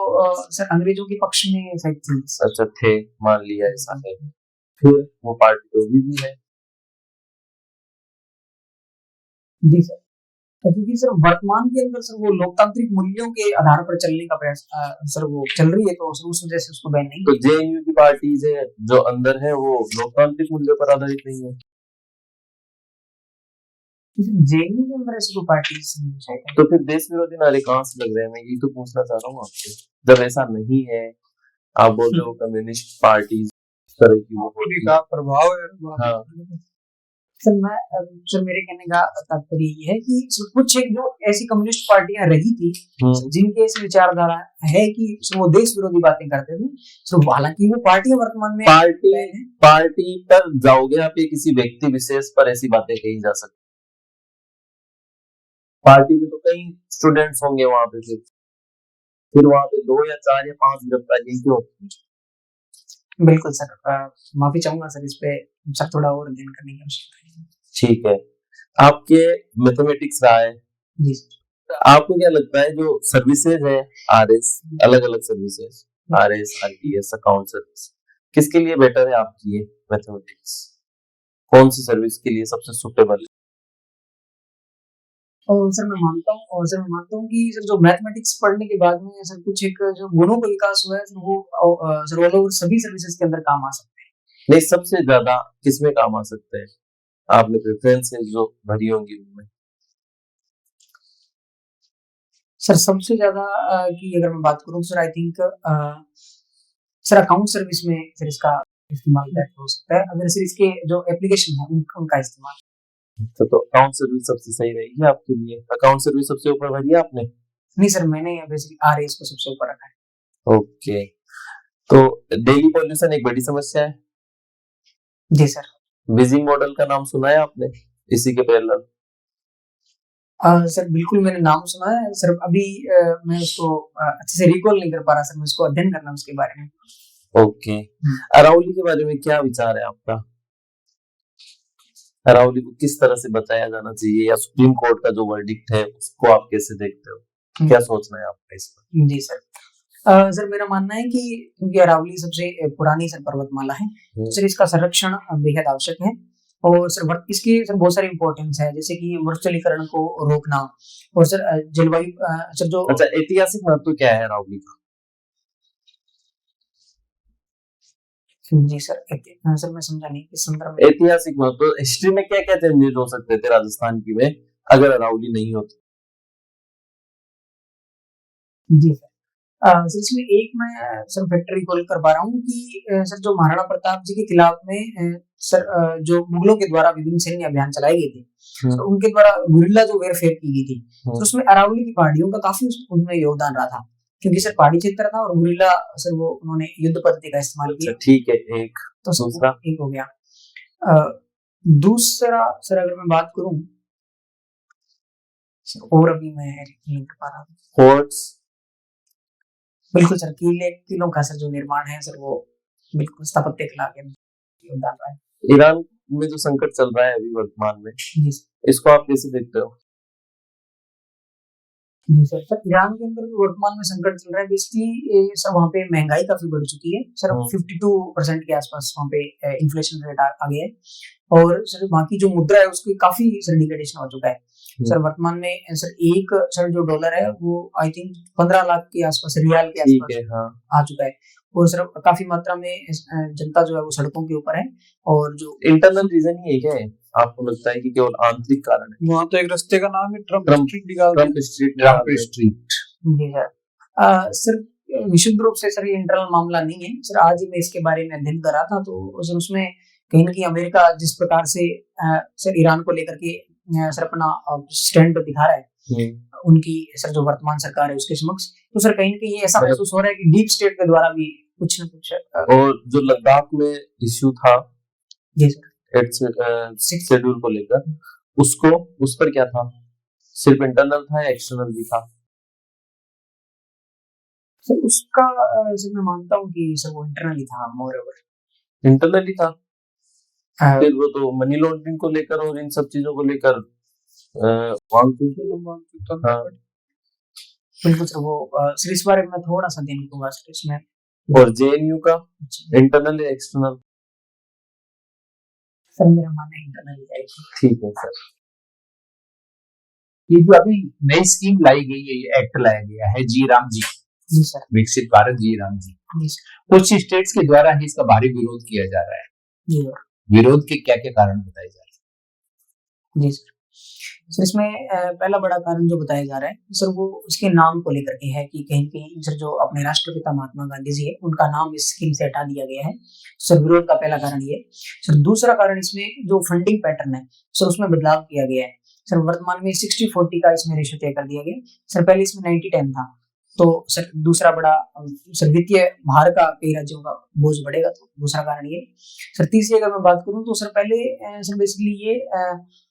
सर अंग्रेजों के पक्ष में शायद थी।
अच्छा थे, मान लिया ऐसा है, फिर वो पार्टी तो अभी भी है।
जी सर। क्योंकि सर वर्तमान के अंदर सर वो लोकतांत्रिक मूल्यों के आधार पर चलने का प्रयास सर वो चल रही है, तो सर उस वजह से उसको बैन नहीं
तो जेएनयू की पार्टीज है जो अंदर है वो लोकतांत्रिक मूल्यों पर आधारित नहीं है,
जेएनयू के अंदर ऐसी कोई पार्टी नहीं है।
तो फिर देश विरोधी नारे कहाँ से लग रहे हैं? मैं यही तो पूछना चाह रहा हूँ आपसे। जब ऐसा नहीं है, आप बोल रहे हो कम्युनिस्ट पार्टीज तरह की वो
उन्हीं का प्रभाव है।
हाँ।
सर मैं सर मेरे कहने का तात्पर्य ये है कि सर कुछ एक जो ऐसी कम्युनिस्ट पार्टियां रही थी जिनके ऐसी विचारधारा है कि सर वो देश विरोधी बातें करते थे, सर हालांकि वो पार्टियां वर्तमान में
पार्टी पर जाओगे आप, ये किसी व्यक्ति विशेष पर ऐसी बातें कही जा सकती। पार्टी में तो कई स्टूडेंट्स होंगे वहां पे, फिर वहां पे 2 या 4 या 5 गिरफ्तारियां क्यों होती हैं?
बिल्कुल सर, माफी चाहूंगा सर, इस पे सर थोड़ा और अध्ययन करने की आवश्यकता है।
ठीक है, आपके मैथमेटिक्स रहा है
जी सर।
आपको क्या लगता है जो सर्विसेज है आरएस, अलग अलग services RS RTS account service, किसके लिए बेटर है आपकी ये मैथमेटिक्स? कौन सी सर्विस के लिए सबसे सुटेबल है?
और सर मैं मानता हूँ कि सर जो मैथमेटिक्स पढ़ने के बाद में सर कुछ एक जो गुणों का विकास हुआ है सर वो सर ऑल ओवर सभी सर्विसेज के अंदर काम आ सकते हैं।
नहीं, सबसे ज्यादा किसमें काम आ सकते हैं? आपने प्रेफरेंसेस जो भरी होंगी उनमें
सर सबसे ज्यादा की अगर मैं बात करूँ sir, I think sir account service में सर इसका इस्तेमाल बेहतर हो सकता है, अगर सर इसके जो एप्लीकेशन है उनका इस्तेमाल।
तो अकाउंट सर्विस सबसे सही रहेगी आपके लिए। अकाउंट सर्विस सबसे ऊपर भरी है आपने?
नहीं सर, मैंने बेसिकली आरएस को सबसे ऊपर रखा है।
ओके, तो डेली पॉल्यूशन एक बड़ी समस्या है।
जी सर।
विजिंग मॉडल का नाम सुना है आपने? इसी के पैरेलल
सर बिल्कुल मैंने नाम सुना है सर, अभी मैं उसको अच्छे से रिकॉल नहीं कर पा रहा सर, मैं उसको अध्ययन करना उसके बारे में।
ओके, अरावली के बारे में क्या विचार है आपका? अरावली को किस तरह से बचाया जाना चाहिए, या सुप्रीम कोर्ट का जो वर्डिक्ट है उसको आप कैसे देखते हो? क्या सोचना है आपका इस पर?
जी सर, सर मेरा मानना है कि क्योंकि अरावली सबसे पुरानी सर पर्वतमाला है, सर इसका संरक्षण बेहद आवश्यक है। और सर इसकी सर बहुत सारी इंपॉर्टेंस है, जैसे कि मरुस्थलीकरण को रोकना, और सर जलवायु सर जो
अच्छा, ऐतिहासिक महत्व क्या है अरावली का?
जी सर, सर मैं समझा नहीं किस संदर्भ में।
ऐतिहासिक महत्व, हिस्ट्री में क्या क्या चेंजेस हो सकते थे राजस्थान की में अगर अरावली नहीं होती?
जी सर, सर इसमें एक मैं सर फैक्टर रिकॉल कर पा रहा हूँ कि सर जो महाराणा प्रताप जी के खिलाफ में सर जो मुगलों के द्वारा विभिन्न सैन्य अभियान चलाए गए थे, तो उनके द्वारा गुरिल्ला जो वेरफेयर की गई थी, तो उसमें अरावली की पहाड़ियों का काफी उसमें योगदान रहा था, क्योंकि सर पहाड़ी क्षेत्र था और गुरिल्ला सर वो उन्होंने युद्ध पद्धति का इस्तेमाल किया।
ठीक है, एक
तो
दूसरा
एक हो गया। दूसरा सर अगर मैं बात करूं और अभी मैं नहीं कर पा रहा हूँ।
फोर्ट्स,
बिल्कुल सर, किलों का सर जो निर्माण है सर वो बिल्कुल स्थापत्य कला के योगदान रहा है।
ईरान में जो संकट चल रहा है अभी वर्तमान में, इसको आप कैसे देखते हो?
जी सर, सर ईरान के अंदर वर्तमान में संकट चल रहा है, बेसिकली सर वहाँ पे महंगाई काफी बढ़ चुकी है सर, 52% के आसपास वहाँ पे इन्फ्लेशन रेट आ गया है, और सर वहाँ की जो मुद्रा है उसकी काफी सर डिग्रेडेशन हो चुका है सर। वर्तमान में सर एक सर जो डॉलर है वो आई थिंक 15 लाख के आसपास रियाल के आसपास आ चुका है, और सर काफी मात्रा में जनता जो है वो सड़कों के ऊपर है। और जो
इंटरनल रीजन ही है क्या है? आपको लगता है कि केवल आंतरिक कारण है?
वहाँ तो एक रास्ते का नाम है ट्रम्प स्ट्रीट।
जी सर, सर विशुद्ध रूप से सर ये इंटरनल मामला नहीं है सर, आज ही मैं इसके बारे में अध्ययन कर रहा था, तो सर उसमें कहीं ना कहीं अमेरिका जिस प्रकार से सर ईरान को लेकर के सर अपना स्टैंड दिखा रहा है उनकी सर जो वर्तमान सरकार है उसके समक्ष, तो सर कहीं ना कहीं ऐसा महसूस हो रहा है कि डीप स्टेट के द्वारा भी कुछ न कुछ।
और जो लद्दाख में इश्यू था
जी सर,
6 शेड्यूल को लेकर, उसको उस पर क्या था? सिर्फ इंटरनल था या एक्सटर्नल भी था?
सर उसका सर मैं मानता हूँ कि सर वो इंटरनल ही था, मोर ओवर
इंटरनल ही था। फिर वो तो मनी लॉन्ड्रिंग को लेकर और इन सब चीजों को लेकर
बिल्कुल सर, वो सर इस बारे में थोड़ा सा देने को सर इसमें।
और जेएनयू का इंटरनल या एक्सटर्नल?
सर मेरा मानना है इंटरनल जाएगी।
ठीक है सर।
ये जो अभी नई स्कीम लाई गई है, ये एक्ट लाया गया है जी राम जी,
जी सर।
विकसित भारत जी राम जी,
जी सर।
कुछ स्टेट्स के द्वारा ही इसका भारी विरोध किया जा रहा है।
जी
विरोध के क्या क्या कारण बताए जा रहे हैं?
जी सर। सर इसमें पहला बड़ा कारण जो बताया जा रहा है सर, वो उसके नाम को लेकर के है कि कहीं कहीं सर जो अपने राष्ट्रपिता महात्मा गांधी जी है उनका नाम इस स्कीम से हटा दिया गया है। सर विरोध का पहला कारण ये। सर दूसरा कारण इसमें जो फंडिंग पैटर्न है सर उसमें बदलाव किया गया है। सर वर्तमान में 60-40 का इसमें रेशो तय कर दिया गया। सर पहले इसमें 90-10 था। तो सर दूसरा बड़ा सर वित्तीय भार का कई राज्यों का बोझ बढ़ेगा, तो दूसरा कारण ये। सर तीसरी अगर मैं बात करूं तो सर पहले सर बेसिकली ये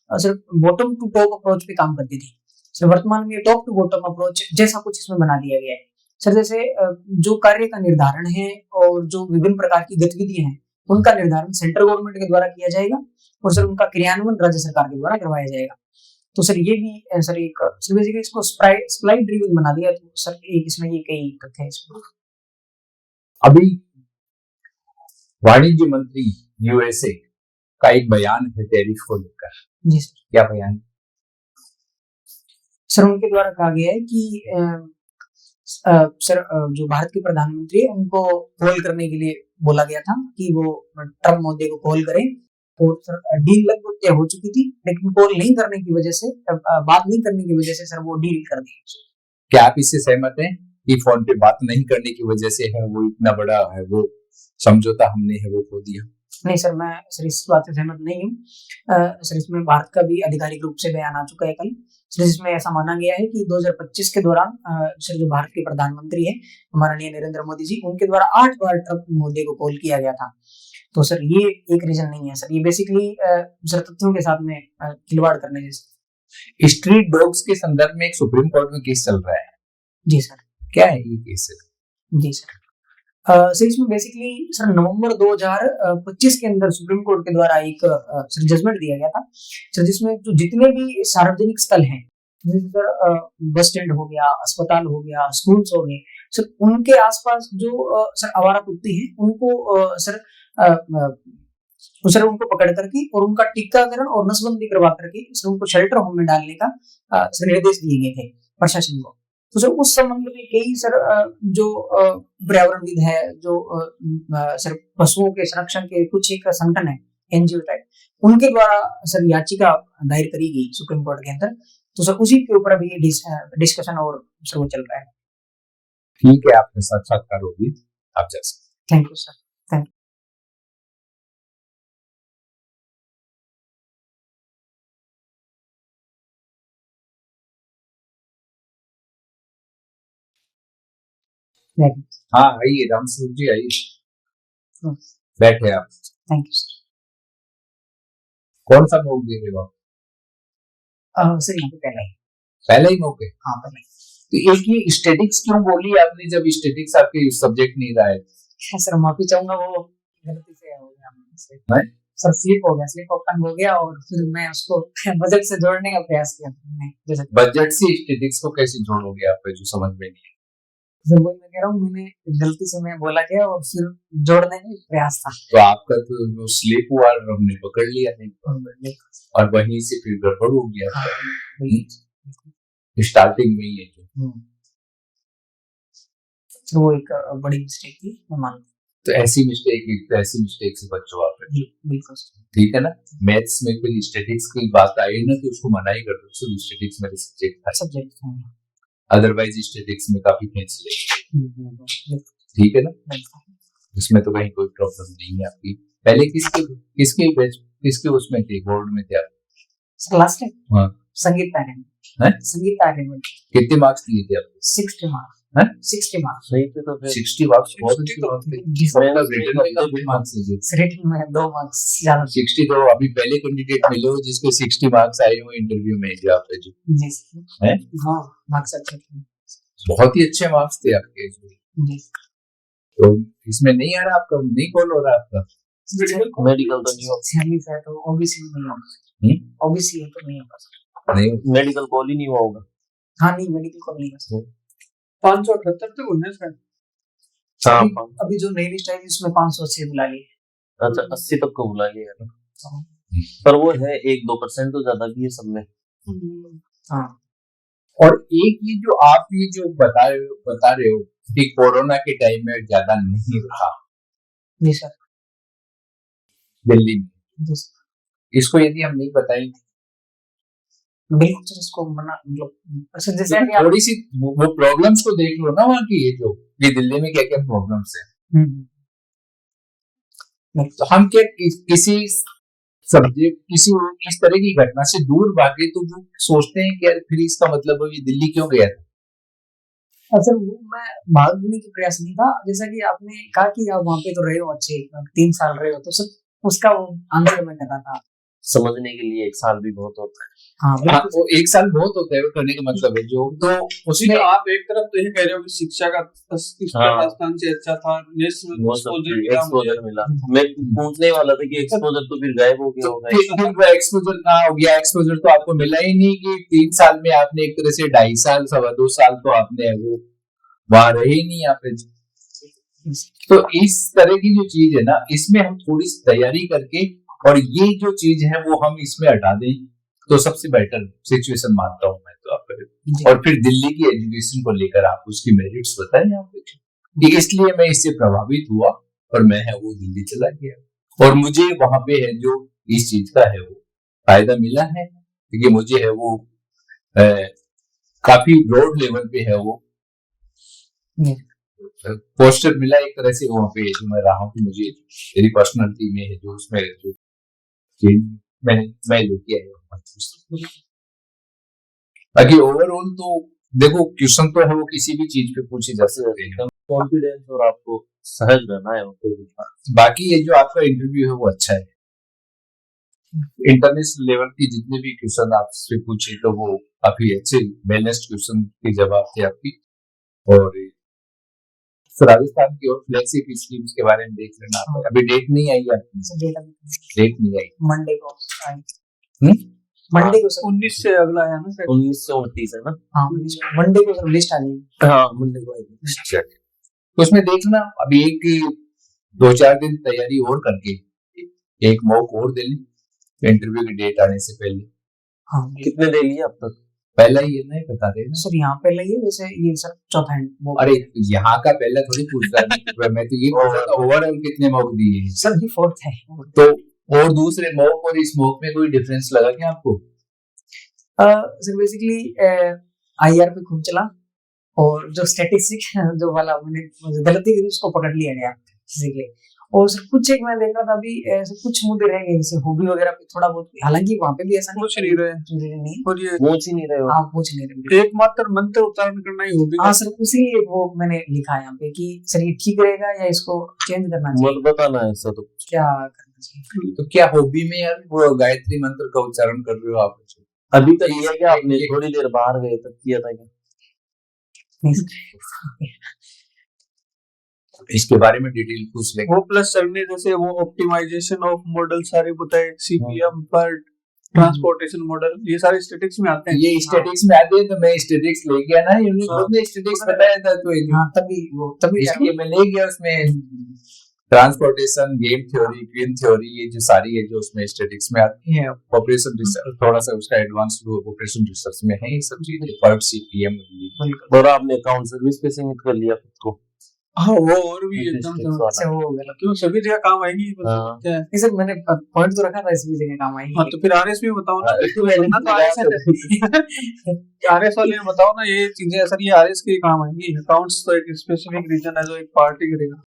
sir bottom to top approach पे काम करती थी। सर वर्तमान में टॉप टू बॉटम अप्रोच जैसा कुछ इसमें बना दिया गया है। सर जैसे जो कार्य का निर्धारण है और जो विभिन्न प्रकार की गतिविधियां हैं उनका निर्धारण सेंट्रल गवर्नमेंट के द्वारा किया जाएगा और सर उनका क्रियान्वयन राज्य सरकार के द्वारा करवाया जाएगा। तो सर ये भी सर एक सर बेसिकली इसको स्प्लाइट ड्रिवन बना दिया। तो सर एक इसमें ये कई तथ्य है इसमें।
अभी वाणिज्य मंत्री यूएसए का एक बयान है टैरिफ को लेकर।
जी सर।
क्या बयान?
सर उनके द्वारा कहा गया है कि सर जो भारत के प्रधानमंत्री है उनको कॉल करने के लिए बोला गया था कि वो ट्रम्प मोदी को कॉल करें, और सर डील लगभग तय हो चुकी थी, लेकिन कॉल नहीं करने की वजह से, बात नहीं करने की वजह से सर वो डील कर दी।
क्या आप इससे सहमत हैं कि फोन पे बात नहीं करने की वजह से है वो इतना बड़ा है वो समझौता हमने है वो खो दिया?
नहीं सर, मैं सर इस बात से सहमत नहीं हूँ। सर इसमें भारत का भी आधिकारिक रूप से बयान आ चुका है कल। सर इसमें ऐसा माना गया है कि 2025 के दौरान सर जो भारत के प्रधानमंत्री है माननीय नरेंद्र मोदी जी, उनके द्वारा 8 बार ट्रम्प मोदी को कॉल किया गया था। तो सर ये एक रीजन नहीं है सर, ये बेसिकली सर तथ्यों के साथ में खिलवाड़ करने जैसे।
स्ट्रीट डॉग्स के संदर्भ में एक सुप्रीम कोर्ट में केस चल रहा है।
जी सर।
क्या है ये केस?
जी सर। सर इसमें बेसिकली सर नवंबर 2025 के अंदर सुप्रीम कोर्ट के द्वारा एक सर जजमेंट दिया गया था सर, जिसमें जो जितने भी सार्वजनिक स्थल हैं, जैसे सर बस स्टैंड हो गया, अस्पताल हो गया, स्कूल्स हो गए, सर उनके आसपास जो सर आवारा कुत्ते हैं उनको सर उनको पकड़ करके और उनका टीकाकरण और नसबंदी करवा करके सर उनको शेल्टर होम में डालने का सर निर्देश दिए गए थे प्रशासन को। तो सर उस संबंध में कई सर जो पर्यावरणविद है, जो सर पशुओं के संरक्षण के कुछ एक संगठन है एनजीओ टाइप, उनके द्वारा सर याचिका दायर करी गई सुप्रीम कोर्ट के अंदर। तो सर उसी के ऊपर अभी डिस्कशन और सर वो चल रहा है।
ठीक है, आपके साक्षात्कार होगी, आप जा सकते।
Thank you sir. Thank you.
हाँ आइए रामस्वरूप जी, आइए बैठे आप।
Thank you sir.
कौन सा मौका दे रहे हो आप?
सर यहाँ पे
पहले ही मौके?
हाँ पहले।
तो एक ये स्टैटिक्स क्यों बोली आपने, जब स्टैटिक्स आपके सब्जेक्ट नहीं रहा है?
सर माफी चाहूंगा, वो गलती से हो गया मुझसे।
है?
सर स्लिप हो गया, स्लिप ऑफ टंग हो गया, और फिर मैं उसको बजट से जोड़ने का प्रयास किया था। जैसे
बजट से स्टैटिक्स को कैसे जोड़ोगे आप, जो समझ में नहीं?
सर वही मैं कह रहा हूँ, मैंने गलती से मैं बोला गया और फिर जोड़ने का प्रयास था।
तो आपका तो स्लिप हुआ और हमने पकड़ लिया नहीं, और वहीं से फिर गड़बड़ हो गया स्टार्टिंग में ही।
तो वो एक बड़ी मिस्टेक थी, मैं मानता हूँ।
तो ऐसी मिस्टेक से बचो आप।
बिल्कुल
ठीक है ना। मैथ्स में फिर स्टैटिक्स की बात आई ना, तो उसको मना ही कर दो, स्टैटिक्स मेरे सब्जेक्ट था, अदरवाइज स्टैटिक्स में काफी कैंसिल। ठीक है ना, इसमें तो कहीं कोई प्रॉब्लम नहीं है आपकी। पहले किसके उसमें थे, बोर्ड में थे आप?
लास्ट टाइम
हाँ,
संगीत आर्यमन।
कितने मार्क्स दिए थे आपको?
60 मार्क्स। 60 मार्क्स।
सही थे तो फिर
60 मार्क्स बहुत अच्छी बात है। मतलब रिटर्न में का गुड मार्क्स है जी।
रिटर्न में 2 मार्क्स ज्यादा।
60 तो अभी पहले कैंडिडेट मिले हो जिसके 60 मार्क्स आए हो इंटरव्यू में जो आप जो
जी
हैं।
हाँ मार्क्स अच्छे थे,
बहुत ही अच्छे मार्क्स थे आपके
जी।
तो इसमें नहीं आ रहा आपका, नहीं कॉल हो रहा आपका?
मेडिकल तो नहीं होगा,
सैलरी है तो ओबीसी नहीं होगा, ओबीसी है तो नहीं होगा,
नहीं
मेडिकल कॉल ही नहीं हुआ होगा।
हाँ नहीं मेडिकल को नहीं होगा।
578 तक होने से
हाँ
अभी जो नई लिस्ट आई उसमें 580 बुला लिए।
अच्छा 80 तक को बुला लिया ना, पर वो है 1-2% तो ज्यादा भी है सब में।
हाँ
और एक ये जो आप ये जो बता रहे हो कि कोरोना के टाइम में ज्यादा नहीं रहा
जी सर,
दिल्ली में,
जी सर,
इसको यदि हम नहीं बताएंगे
बिल्कुल सर, इसको मना मतलब अच्छा जैसे
तो
कि आप
थोड़ी सी वो प्रॉब्लम्स को देख लो ना वहाँ की, ये दिल्ली में क्या क्या प्रॉब्लम्स है। तो हम क्या किसी सब्जेक्ट किसी इस तरह की घटना से दूर भागे तो वो सोचते हैं कि यार फिर इसका मतलब ये दिल्ली क्यों गया था।
सर वो मैं भागने की प्रयास नहीं था, जैसा कि आपने कहा कि आप वहाँ पे तो रहे हो अच्छे 3 साल रहे हो, तो सर उसका वो आंसर मैं कर रहा था।
समझने के लिए 1 साल भी बहुत होता है।
हाँ
हाँ,
बिल्कुल
वो 1 साल बहुत होता है, वो करने का मतलब है जो तो उसमें
उसमें आप एक तरफ तो ये कह रहे हो कि शिक्षा का स्तर
हाँ।
राजस्थान से अच्छा था, नेशनल
वो सब
एक्सपोजर मिला मुझे।
एक्सपोजर मिला, मैं पूछने वाला था कि एक्सपोजर तो फिर गायब हो गया
तो
होगा।
फिर वो एक्सपोजर कहाँ हो गया, एक्सपोजर तो आपको मिला ही नहीं कि 3 साल में आपने एक तरह से 2.5 साल 2.25 साल तो आपने वो वहां रहे ही नहीं आप। तो इस तरह की जो चीज है ना, इसमें हम थोड़ी सी तैयारी करके और ये जो चीज है वो हम इसमें हटा दें तो सबसे बेटर सिचुएशन मानता हूँ मैं तो आप। और फिर दिल्ली की एजुकेशन को लेकर आप उसकी मेरिट्स बताएं आप, कि इसलिए मैं इससे प्रभावित हुआ और मैं है वो दिल्ली चला गया और मुझे वहां पे है जो इस चीज का है वो फायदा मिला है, क्योंकि मुझे है वो काफी ब्रॉड लेवल पे है वो पोस्टर मिला एक तरह से वहाँ पे जो मैं रहा हूँ कि मुझे मेरी पर्सनालिटी में है जो उसमें जो चेंज मैं लेके आया हूँ। बाकी ओवरऑल तो देखो क्वेश्चन तो है वो किसी भी चीज पे पूछे जा सकते हैं,
कॉन्फिडेंस और आपको सहज रहना है कोई भी बात।
बाकी ये जो आपका इंटरव्यू है वो अच्छा है। इंटरनेशनल लेवल की जितने भी क्वेश्चन आपसे पूछे तो वो काफी अच्छे बैलेंस्ड क्वेश्चन के जवाब थे आपकी। और राजस्थान की और फ्लेक्सिबल स्कीम्स के बारे में देख लेना, अभी डेट नहीं आई आपकी, डेट नहीं आई
मंडे को आई, मंडे को सर
19 से अगला है ना सर,
19 से 29 है ना।
हाँ मंडे को सर लिस्ट आ जाएगी।
हाँ मंडे को आएगी।
तो उसमें देखना अभी एक 2-4 दिन तैयारी और करके एक मॉक और दे लें इंटरव्यू की डेट आने से पहले।
हाँ
कितने दे लिए अब तक?
पहला ही है ना, बता रहे ना
सर, यहाँ पे लगे वैसे ये सर चौथा है वो।
अरे यहाँ का पहला थोड़ी पूछ रहा है मैं तो ये पूछ रहा था ओवरऑल कितने मॉक दिए हैं
सर ये फोर्थ है।
तो और दूसरे मॉक और इस मॉक में कोई डिफरेंस लगा क्या आपको?
सर बेसिकली आईआर पे खूब चला और जो स्टैटिस्टिक्स जो वाला मैंने गलती की उसको पकड़ लिया गया बेसिकली। और सर कुछ एक मैं देख रहा था अभी ऐसे कुछ मुद्दे रह गए जैसे हॉबी वगैरह पे थोड़ा बहुत, हालांकि वहाँ पे भी ऐसा
पूछ नहीं रहे और ये
पूछ ही नहीं रहे हो।
हाँ पूछ नहीं रहे।
एकमात्र मंत्र उच्चारण करना ही होगी।
हाँ सर उसी वो मैंने लिखा है यहाँ पे कि सर ये ठीक रहेगा या इसको चेंज करना चाहिए,
मत बताना है ऐसा तो
क्या करना चाहिए।
तो क्या हॉबी में यार वो गायत्री मंत्र का उच्चारण कर रहे हो आप?
अभी तक किया क्या आपने? थोड़ी देर बाहर गए तब किया था क्या?
नहीं सर
इसके बारे में डिटेल पूछ लेंगे।
वो प्लस सर ने जैसे वो ऑप्टिमाइजेशन ऑफ मॉडल सारे बताए, सीपीएम पर ट्रांसपोर्टेशन मॉडल, ये सारे स्टैटिक्स में आते हैं।
ये स्टैटिक्स में आते हैं तो मैं स्टैटिक्स ले गया ना, उन्होंने स्टैटिक्स बताया था तो
हाँ तभी
इसलिए मैं ले गया उसमें transportation, game theory, queen theory, ये जो सारी है जो उसमें स्टैटिक्स में आती है। ऑपरेशन रिसर्च थोड़ा सा उसका एडवांस ऑपरेशन रिसर्च में है ये सब चीजें, पर्ट सीपीएम।
और आपने अकाउंट सर्विस पे सीमित कर लिया खुद को।
हाँ वो और भी एकदम
से वो गलत
क्यों सभी जगह काम आएगी।
हाँ।
क्या है?
नहीं सर मैंने पॉइंट तो रखा था इसमें जगह काम आएगी।
हाँ तो फिर आरएस में बताओ ना, आरएस वाले में बताओ ना ये चीजें सर, ये आरएस के काम आएंगी। अकाउंट्स तो एक स्पेसिफिक रीजन है जो एक पार्टी करेगा।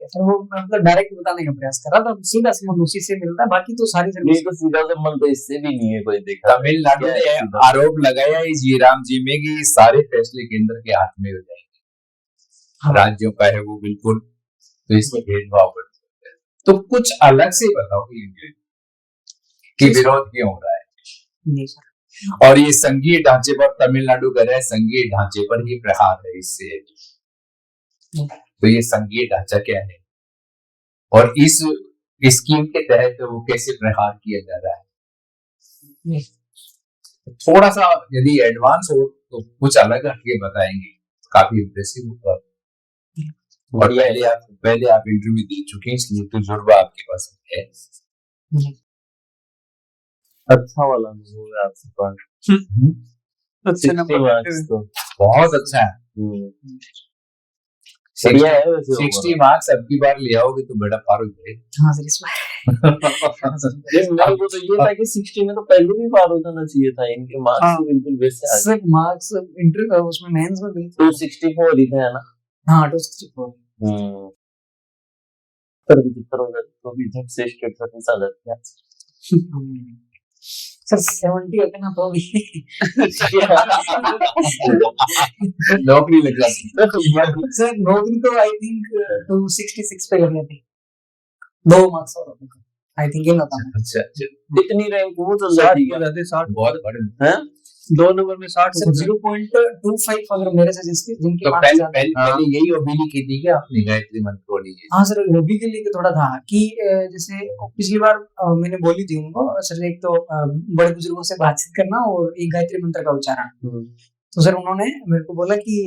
सर वो मतलब डायरेक्ट बताने का प्रयास कर रहा था, सीधा संबंध उसी से मिलता है, बाकी तो सारी सर्विस
तो सीधा संबंध तो इससे भी नहीं है कोई देखा।
तमिलनाडु ने आरोप लगाया इस जयराम जी में कि सारे फैसले केंद्र के हाथ में हो जाएंगे, राज्यों का है वो बिल्कुल, तो इसमें भेदभाव कर सकते हैं। तो कुछ अलग से बताओ कि विरोध क्यों हो रहा है?
नहीं सर
और ये संघीय ढांचे पर तमिलनाडु कर रहा है, संघीय ढांचे पर ही प्रहार है इससे। तो ये संघीय ढांचा क्या है और इस स्कीम के तहत वो कैसे प्रहार किया जा रहा है? थोड़ा सा यदि एडवांस हो तो कुछ अलग हटके बताएंगे, काफी इम्प्रेसिव होगा। और पहले आप इंटरव्यू दे चुके हैं, इसलिए तजुर्बा आपके पास है।
अच्छा वाला अनुभव है आपके पास।
अच्छे
60
नंबर
मार्क्स तो
बहुत अच्छा है।
बढ़िया है वैसे
60 मार्क्स अब की बार ले आओगे तो बड़ा पार हो जाएगा।
हाँ सर इस बार
ये मेरे को तो ये था कि 60 में तो पहले भी पार हो जाना चाहिए था, इनके मार्क्स
हाँ।
तो बिल्कुल वैसे आ गए।
सर मार्क्स इंटर उसमें मेंस में बिल्कुल
264 ही थे, है ना?
हाँ 264
पर 75 हो गए तो भी झट से स्टेट सर्विस आ जाती है।
सर 70 होते ना तो भी
नौकरी लग जाती
सर नौकरी तो आई थिंक 266 पे लग जाती, 2 मार्क्स और होते आई थिंक ये होता है।
अच्छा अच्छा,
इतनी रैंक वो चल
60
जाती
हो
है,
जाते 60
बहुत बड़े।
हैं?
2 नंबर में 60
सर 0.25 अगर मेरे से जिनके
तो
मार्क्स
पहले
ज्यादा
पहले पहले यही ओबीडी की थी क्या आपने गायत्री मंत्र वाली?
हाँ सर हॉबी के लिए थोड़ा था कि जैसे पिछली बार मैंने बोली थी उनको सर एक तो बड़े बुजुर्गों से बातचीत करना और एक गायत्री मंत्र का उच्चारण। तो सर उन्होंने मेरे को बोला कि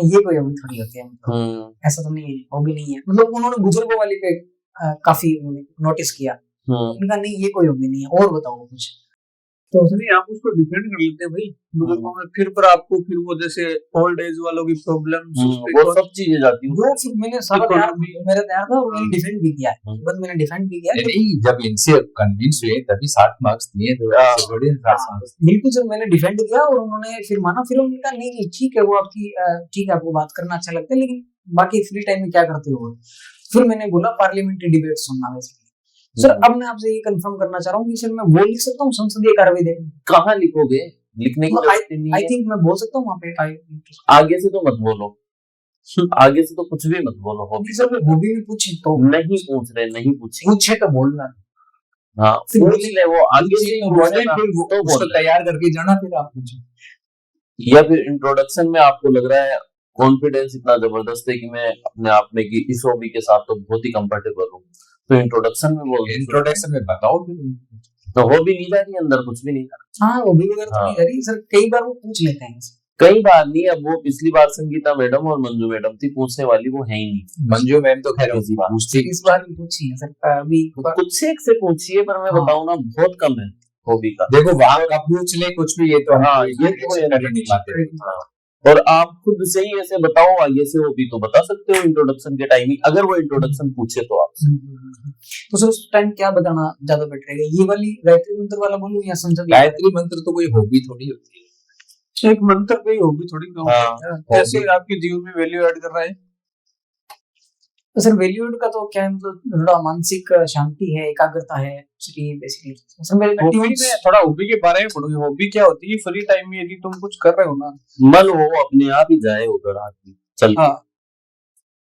ये कोई हॉबी थोड़ी होती है, मतलब ऐसा तो नहीं है, हॉबी नहीं है, मतलब उन्होंने बुजुर्गों वाली पे काफी नोटिस किया। उनका नहीं ये कोई हॉबी नहीं है, और बताओ कुछ।
तो नहीं आप उसको डिफेंड कर लेते हैं भाई बुजुर्गों में, फिर पर आपको फिर वो जैसे ओल्ड एज वालों की प्रॉब्लम्स
वो सब चीजें जाती हैं।
वो फिर मैंने सारा
Economy।
मेरा तैयार था और मैंने डिफेंड भी किया है, बस मैंने डिफेंड भी किया है।
नहीं, जब इनसे कन्विंस हुए तभी 60 मार्क्स दिए तो ऐसे थोड़ी ना 60 मार्क्स।
बिल्कुल सर मैंने डिफेंड किया और उन्होंने फिर माना, फिर उन्होंने कहा नहीं नहीं ठीक है वो आपकी ठीक है आपको बात करना अच्छा लगता है लेकिन बाकी फ्री टाइम में क्या करते हो। फिर मैंने बोला पार्लियामेंट्री डिबेट सुनना वैसे। सर अब मैं आपसे ये कंफर्म करना चाह रहा हूँ कि सर मैं वो लिख सकता हूँ संसदीय कार्रवाई
कहाँ लिखोगे? लिखने की जरूरत ही नहीं
आई
है।
थिंक मैं बोल सकता हूँ वहाँ पे
आगे से तो मत बोलो, आगे से तो कुछ भी मत बोलो। हॉबी
सर मैं हॉबी में पूछे तो
नहीं पूछ रहे, नहीं पूछे।
पूछे तो बोलना।
हाँ
फिर
पूछ ले, वो आगे से
तो
ही
बोले,
पूछना,
फिर
तो
उसको
बोलना।
तैयार करके जाना, फिर आप पूछो।
या फिर इंट्रोडक्शन में आपको लग रहा है कॉन्फिडेंस इतना जबरदस्त है कि मैं अपने आप में कि इस हॉबी के साथ तो बहुत ही कंफर्टेबल हूँ, तो इंट्रोडक्शन में बोल दो।
इंट्रोडक्शन में बताओ फिर।
तो हॉबी नहीं जा रही अंदर, कुछ भी नहीं था।
हाँ हॉबी वगैरह तो नहीं जा रही सर, कई बार वो पूछ लेते हैं।
कई बार नहीं, अब वो पिछली बार संगीता मैडम और मंजू मैडम थी पूछने वाली, वो है ही नहीं।
मंजू मैम तो खैर
इस बार
पूछती।
इस बार भी पूछी है सर अभी
कुछ से एक से पूछिए, पर मैं
हाँ।
बताऊं ना बहुत कम है हॉबी का।
देखो वहां का पूछ ले कुछ भी, ये तो
हाँ,
हम
ये तो
कर ही नहीं पाते।
हाँ। और आप खुद से ही ऐसे बताओ आगे से हॉबी तो बता सकते हो इंट्रोडक्शन के टाइम ही, अगर वो इंट्रोडक्शन पूछे तो आपसे।
तो सर उस टाइम क्या बताना ज्यादा बेटर है, ये वाली गायत्री मंत्र वाला बोलूं या संसद?
गायत्री मंत्र तो कोई हॉबी थोड़ी होती है।
एक मंत्र पे ही हॉबी थोड़ी ना होती है, कैसे आपके जीवन में वैल्यू ऐड कर रहा है।
तो सर वैल्यू का तो क्या है, मतलब थोड़ा मानसिक शांति है, एकाग्रता है बेसिकली। सर मेरे
हॉबी में थोड़ा हॉबी के बारे में पढ़ोगे। हॉबी क्या होती है? फ्री टाइम में यदि तुम कुछ कर रहे हो ना,
मन हो अपने आप ही जाए उधर आदमी चल के।
हाँ।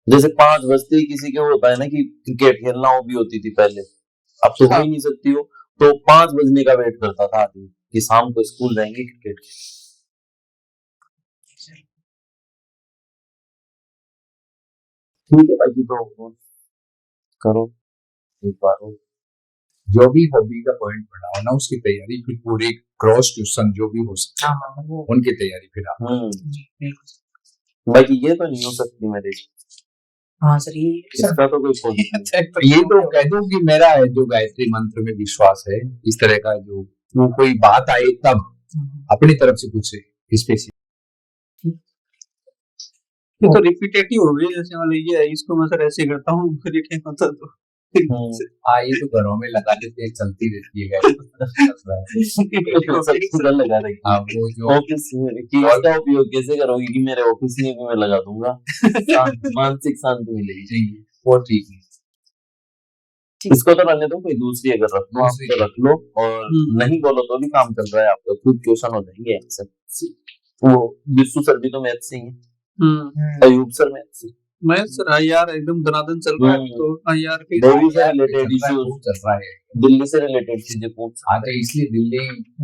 जैसे 5 बजते ही किसी के होता है ना कि क्रिकेट खेलना हॉबी होती थी पहले, अब तो हो ही नहीं सकती हो, तो 5 बजने का वेट करता था आदमी कि शाम को स्कूल जाएंगे क्रिकेट खेलने। ठीक है भाई, तो करो एक बार हो।
जो भी हॉबी का पॉइंट पढ़ाओ ना, उसकी तैयारी फिर पूरी क्रॉस क्वेश्चन जो भी हो सकता है उनकी तैयारी फिर आप।
बाकी ये तो नहीं हो सकती मेरे।
हाँ सर ये
इसका तो कोई पॉइंट
ये तो कह दूं कि मेरा है जो गायत्री मंत्र में विश्वास है, इस तरह का जो कोई बात आए तब अपनी तरफ से पूछे स्पेसिफिक।
ये तो रिपीटेटिव हो गई, जैसे मतलब ये है इसको मैं सर ऐसे करता हूँ फिर ये ठीक होता तो
ये तो घरों में लगा देते हैं, चलती रहती है
लगा रही।
वो जो
ऑफिस का उपयोग कैसे करोगे कि मेरे ऑफिस में भी मैं लगा दूंगा, मानसिक शांति मिलेगी।
वो ठीक है।
इसको तो रहने दो, कोई दूसरी अगर रख लो आप तो रख लो, और नहीं बोलो तो भी काम चल रहा है आपका, खुद क्वेश्चन हो जाएंगे आपसे। वो विश्व सर भी तो मैथ से ही है, अयूब सर मैथ से,
मैं सर आईआर एकदम दनादन चल रहा है, तो आईआर के
दिल्ली से रिलेटेड इश्यूज
चल रहा है,
दिल्ली से रिलेटेड चीजें पूछ।
तो इसलिए दिल्ली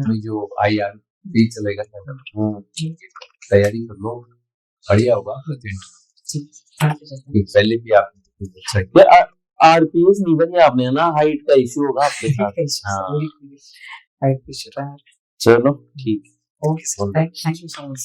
में जो आईआर भी चलेगा, तैयारी कर लो, बढ़िया होगा। पहले भी आप अच्छा
आरपीएस नहीं बने आपने ना, हाइट का इश्यू होगा आपके साथ। चलो ठीक,
okay thank you so much.